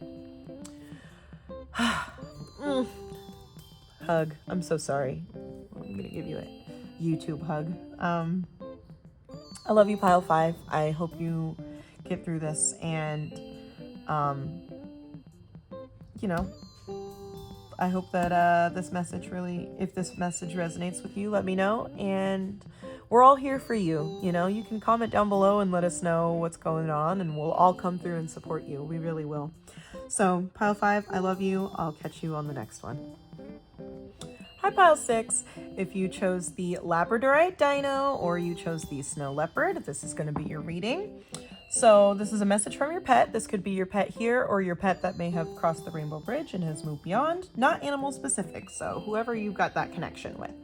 Hug. I'm so sorry. I'm gonna give you a YouTube hug. I love you, pile 5. I hope you get through this, and you know, I hope that if this message resonates with you, let me know. And we're all here for you. You know, you can comment down below and let us know what's going on, and we'll all come through and support you. We really will. So, pile 5, I love you. I'll catch you on the next one. Hi, pile 6. If you chose the Labradorite Dino or you chose the Snow Leopard, this is going to be your reading. So this is a message from your pet. This could be your pet here, or your pet that may have crossed the Rainbow Bridge and has moved beyond. Not animal specific, so whoever you've got that connection with.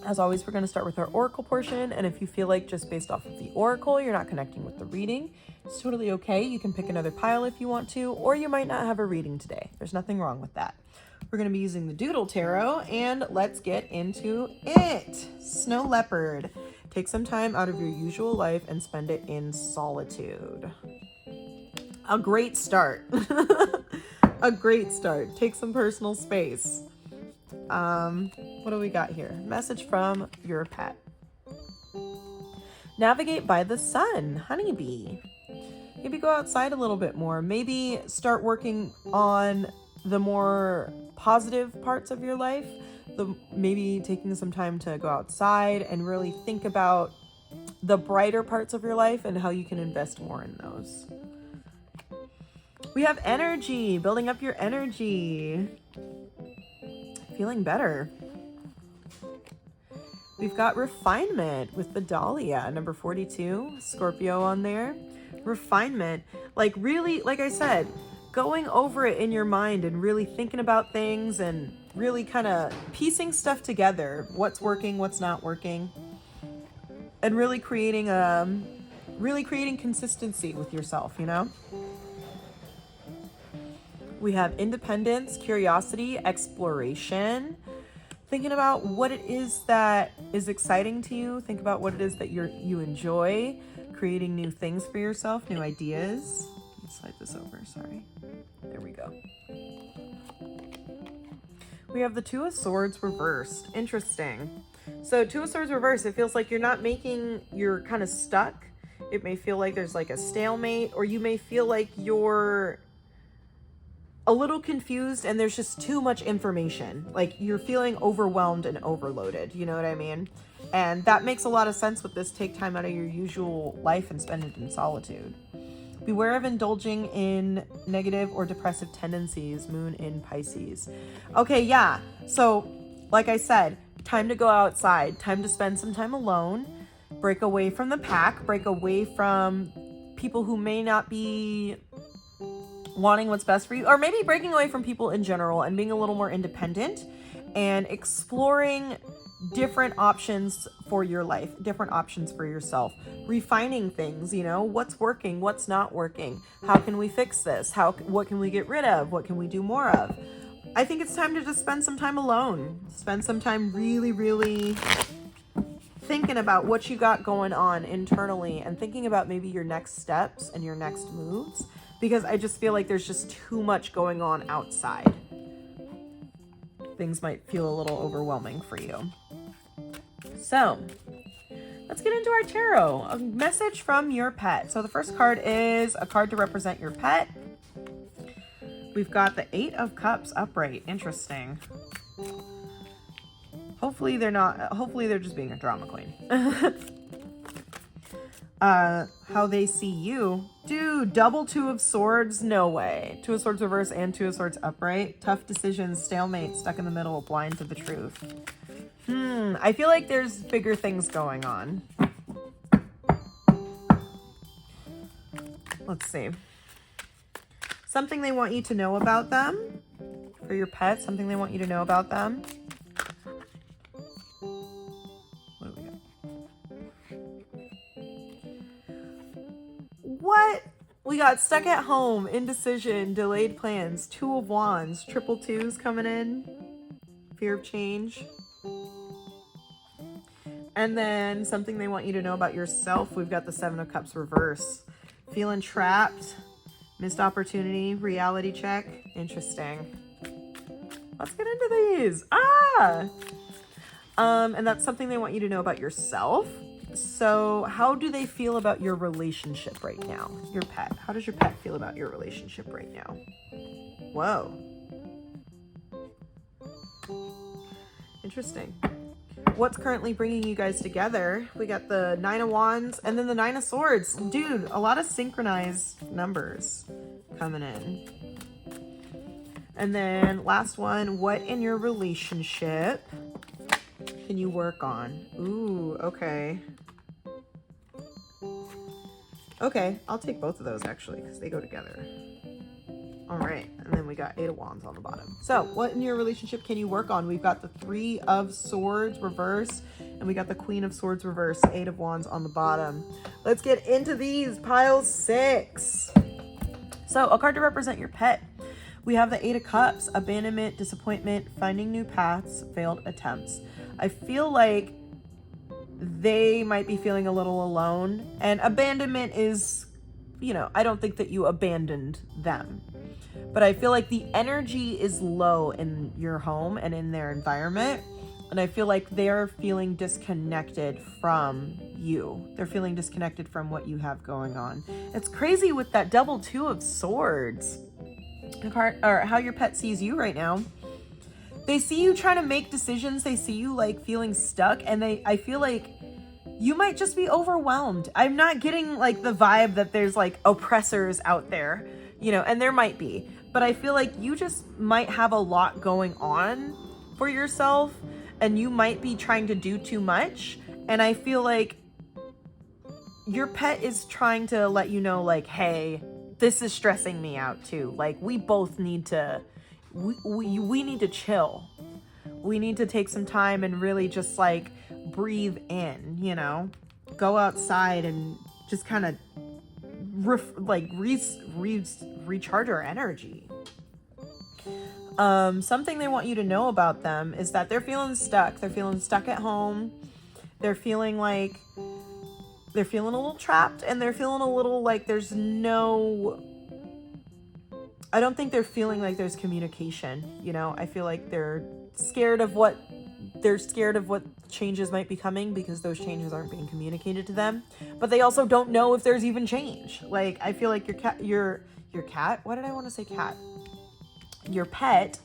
As always, we're going to start with our oracle portion, and if you feel like just based off of the oracle you're not connecting with the reading, it's totally okay. You can pick another pile if you want to, or you might not have a reading today. There's nothing wrong with that. We're going to be using the Doodle Tarot, and let's get into it. Snow Leopard. Take some time out of your usual life and spend it in solitude. A great start. A great start. Take some personal space. What do we got here? Message from your pet. Navigate by the sun, honeybee. Maybe go outside a little bit more. Maybe start working on the more positive parts of your life. Maybe taking some time to go outside and really think about the brighter parts of your life and how you can invest more in those. We have energy, building up your energy. Feeling better. We've got refinement with the Dahlia, number 42, Scorpio on there. Refinement, like really, like I said, going over it in your mind and really thinking about things and really kind of piecing stuff together, what's working, what's not working, and really creating consistency with yourself, you know? We have independence, curiosity, exploration, thinking about what it is that is exciting to you. Think about what it is that you enjoy, creating new things for yourself, new ideas. Let me slide this over, sorry. There we go. We have the Two of Swords reversed. Interesting. So Two of Swords reversed, it feels like you're kind of stuck. It may feel like there's like a stalemate, or you may feel like you're a little confused and there's just too much information. Like you're feeling overwhelmed and overloaded. You know what I mean? And that makes a lot of sense with this. Take time out of your usual life and spend it in solitude. Beware of indulging in negative or depressive tendencies. Moon in Pisces. Okay, yeah. So, like I said, time to go outside. Time to spend some time alone. Break away from the pack. Break away from people who may not be wanting what's best for you. Or maybe breaking away from people in general and being a little more independent. And exploring different options for your life, different options for yourself, refining things, you know, what's working, what's not working, how can we fix this, what can we get rid of, what can we do more of. I think it's time to just spend some time alone, spend some time really thinking about what you got going on internally and thinking about maybe your next steps and your next moves, because I just feel like there's just too much going on outside. Things might feel a little overwhelming for you. So let's get into our tarot. A message from your pet. So the first card is a card to represent your pet. We've got the 8 of Cups upright. Interesting. Hopefully they're just being a drama queen. How they see you. Dude, double 2 of Swords? No way. 2 of Swords reverse and 2 of Swords upright. Tough decisions, stalemate, stuck in the middle, blind to the truth. I feel like there's bigger things going on. Let's see. Something they want you to know about them. For your pet, something they want you to know about them. What do we got? What? We got stuck at home, indecision, delayed plans, 2 of Wands, triple 2s coming in, fear of change. And then something they want you to know about yourself. We've got the 7 of Cups reverse. Feeling trapped, missed opportunity, reality check. Interesting. Let's get into these. And that's something they want you to know about yourself. So how do they feel about your relationship right now? Your pet. How does your pet feel about your relationship right now? Whoa. Interesting. What's currently bringing you guys together? We got the 9 of Wands and then the 9 of Swords. Dude, a lot of synchronized numbers coming in. And then last one, what in your relationship can you work on? Ooh, okay. Okay, I'll take both of those actually because they go together. All right, and then we got 8 of Wands on the bottom. So what in your relationship can you work on? We've got the 3 of Swords reverse, and we got the Queen of Swords reverse, 8 of Wands on the bottom. Let's get into these, pile 6. So a card to represent your pet. We have the 8 of Cups, abandonment, disappointment, finding new paths, failed attempts. I feel like they might be feeling a little alone, and abandonment is, you know, I don't think that you abandoned them. But I feel like the energy is low in your home and in their environment. And I feel like they're feeling disconnected from you. They're feeling disconnected from what you have going on. It's crazy with that double 2 of Swords. Or how your pet sees you right now. They see you trying to make decisions. They see you like feeling stuck. And I feel like you might just be overwhelmed. I'm not getting like the vibe that there's like oppressors out there, you know, and there might be. But I feel like you just might have a lot going on for yourself and you might be trying to do too much. And I feel like your pet is trying to let you know like, hey, this is stressing me out too. Like we both need to, we need to chill. We need to take some time and really just like breathe in, you know, go outside and just kind of recharge our energy. Something they want you to know about them is that they're feeling stuck. They're feeling stuck at home. They're feeling like they're feeling a little trapped, and they're feeling a little like there's no, I don't think they're feeling like there's communication. You know, I feel like they're scared of what changes might be coming because those changes aren't being communicated to them. But they also don't know if there's even change. Like I feel like your cat, why did I want to say cat? your pet,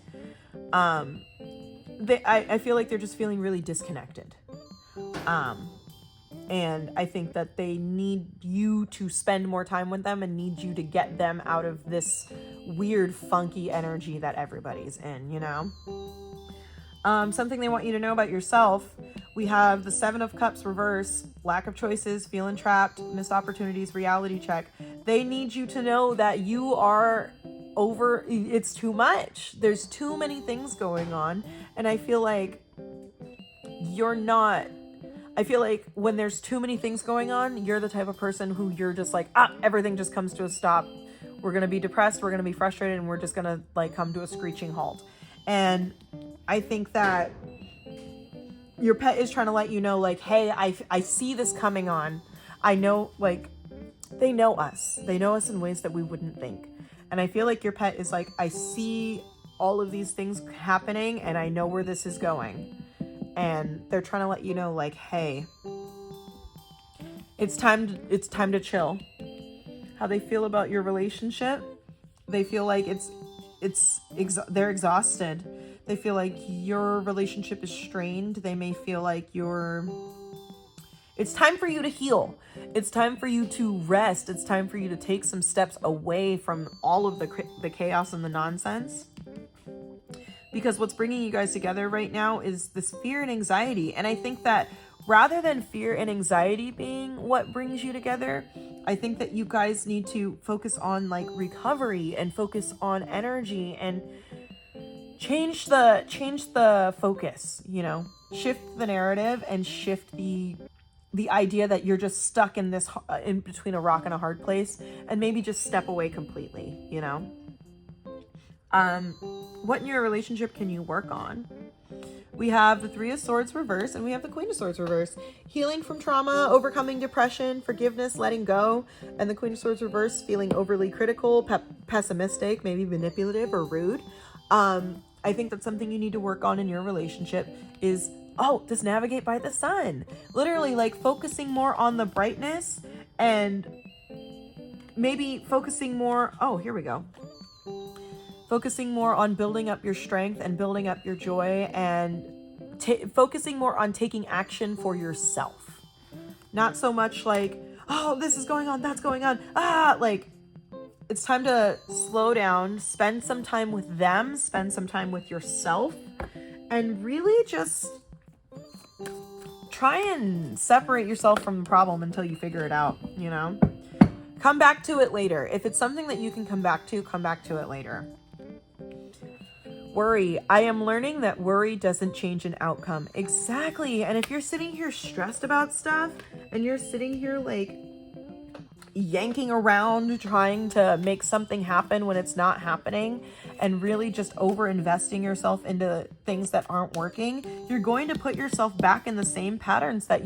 I feel like they're just feeling really disconnected. And I think that they need you to spend more time with them and need you to get them out of this weird, funky energy that everybody's in, you know? Something they want you to know about yourself. We have the Seven of Cups reverse, lack of choices, feeling trapped, missed opportunities, reality check. They need you to know that you are over, it's too much. There's too many things going on. And I feel like I feel like when there's too many things going on, you're the type of person who you're just like, everything just comes to a stop. We're going to be depressed. We're going to be frustrated, and we're just going to like come to a screeching halt. And I think that your pet is trying to let you know, like, hey, I see this coming on. I know, like, they know us. They know us in ways that we wouldn't think. And I feel like your pet is like, I see all of these things happening and I know where this is going. And they're trying to let you know, like, hey, it's time to chill. How they feel about your relationship, they feel like they're exhausted. They feel like your relationship is strained. They may feel like it's time for you to heal. It's time for you to rest. It's time for you to take some steps away from all of the chaos and the nonsense. Because what's bringing you guys together right now is this fear and anxiety. And I think that rather than fear and anxiety being what brings you together, I think that you guys need to focus on like recovery and focus on energy and change the focus, you know, shift the narrative and shift the idea that you're just stuck in this in between a rock and a hard place, and maybe just step away completely, you know. What in your relationship can you work on? We have the Three of Swords reverse and we have the Queen of Swords reverse. Healing from trauma, overcoming depression, forgiveness, letting go. And the Queen of Swords reverse, feeling overly critical, pessimistic, maybe manipulative or rude. I think that's something you need to work on in your relationship is, just navigate by the sun. Literally like focusing more on the brightness and maybe focusing more, here we go. Focusing more on building up your strength and building up your joy and focusing more on taking action for yourself. Not so much like, this is going on, that's going on. Like it's time to slow down, spend some time with them, spend some time with yourself, and really just try and separate yourself from the problem until you figure it out, you know? Come back to it later. If it's something that you can come back to it later. Worry. I am learning that worry doesn't change an outcome. Exactly. And if you're sitting here stressed about stuff and you're sitting here like yanking around trying to make something happen when it's not happening and really just over investing yourself into things that aren't working, you're going to put yourself back in the same patterns that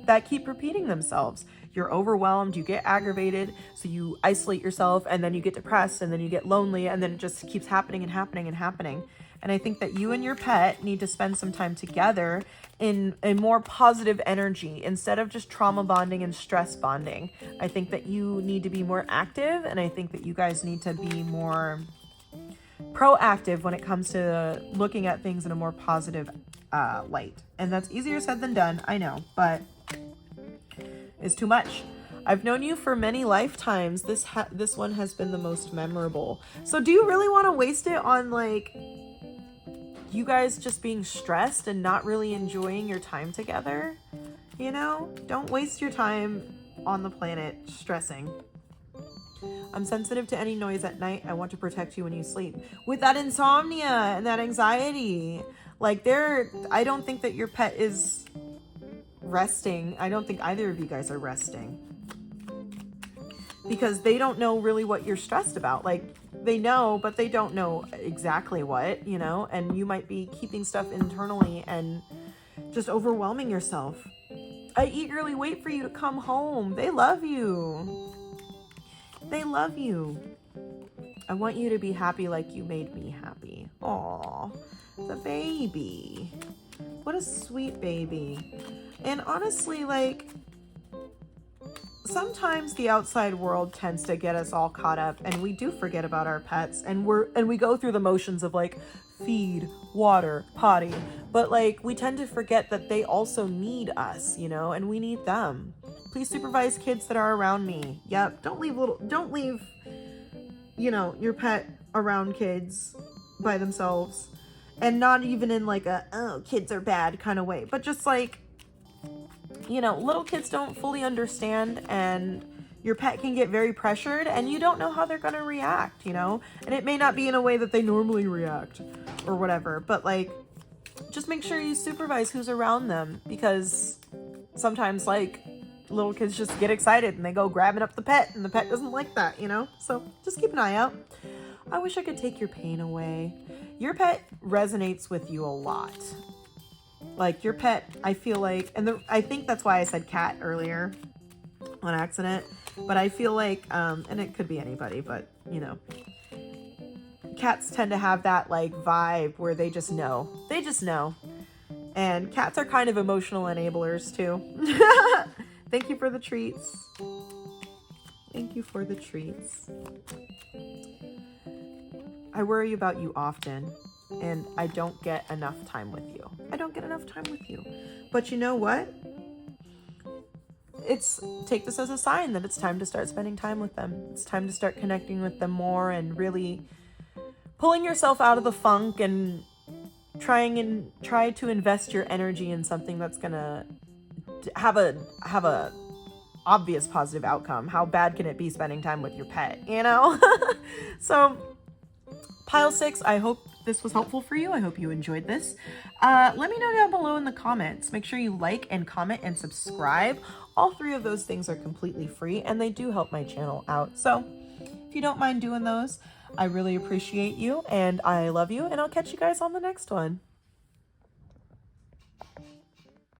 that keep repeating themselves. You're overwhelmed, you get aggravated, so you isolate yourself, and then you get depressed, and then you get lonely, and then it just keeps happening and happening and happening. And I think that you and your pet need to spend some time together in a more positive energy instead of just trauma bonding and stress bonding. I think that you need to be more active, and I think that you guys need to be more proactive when it comes to looking at things in a more positive light. And that's easier said than done, I know, but it's too much. I've known you for many lifetimes. This one has been the most memorable. So do you really want to waste it on like you guys just being stressed and not really enjoying your time together? You know, don't waste your time on the planet stressing. I'm sensitive to any noise at night. I want to protect you when you sleep. With that insomnia and that anxiety, like I don't think that your pet is resting. I don't think either of you guys are resting. Because they don't know really what you're stressed about. Like, they know, but they don't know exactly what, you know? And you might be keeping stuff internally and just overwhelming yourself. I eagerly wait for you to come home. They love you. They love you. I want you to be happy like you made me happy. Aw, the baby. What a sweet baby. And honestly, like, sometimes the outside world tends to get us all caught up, and we do forget about our pets, and we go through the motions of like feed, water, potty, but like we tend to forget that they also need us, you know, and we need them. Please supervise kids that are around me. Yep, don't leave you know, your pet around kids by themselves, and not even in like a, oh, kids are bad kind of way, but just like, you know, little kids don't fully understand, and your pet can get very pressured, and you don't know how they're going to react, you know, and it may not be in a way that they normally react or whatever, but like, just make sure you supervise who's around them, because sometimes like little kids just get excited and they go grabbing up the pet, and the pet doesn't like that, you know, so just keep an eye out. I wish I could take your pain away. Your pet resonates with you a lot. Like your pet, I feel like, and I think that's why I said cat earlier on accident, but I feel like, and it could be anybody, but you know, cats tend to have that like vibe where they just know, and cats are kind of emotional enablers too. Thank you for the treats. Thank you for the treats. I worry about you often, and I don't get enough time with you. But you know what? Take this as a sign that it's time to start spending time with them. It's time to start connecting with them more, and really pulling yourself out of the funk, and try to invest your energy in something that's gonna have a obvious positive outcome. How bad can it be spending time with your pet, you know? So Pile 6, I hope this was helpful for you. I hope you enjoyed this. Let me know down below in the comments. Make sure you like and comment and subscribe. All 3 of those things are completely free, and they do help my channel out. So if you don't mind doing those, I really appreciate you, and I love you, and I'll catch you guys on the next one.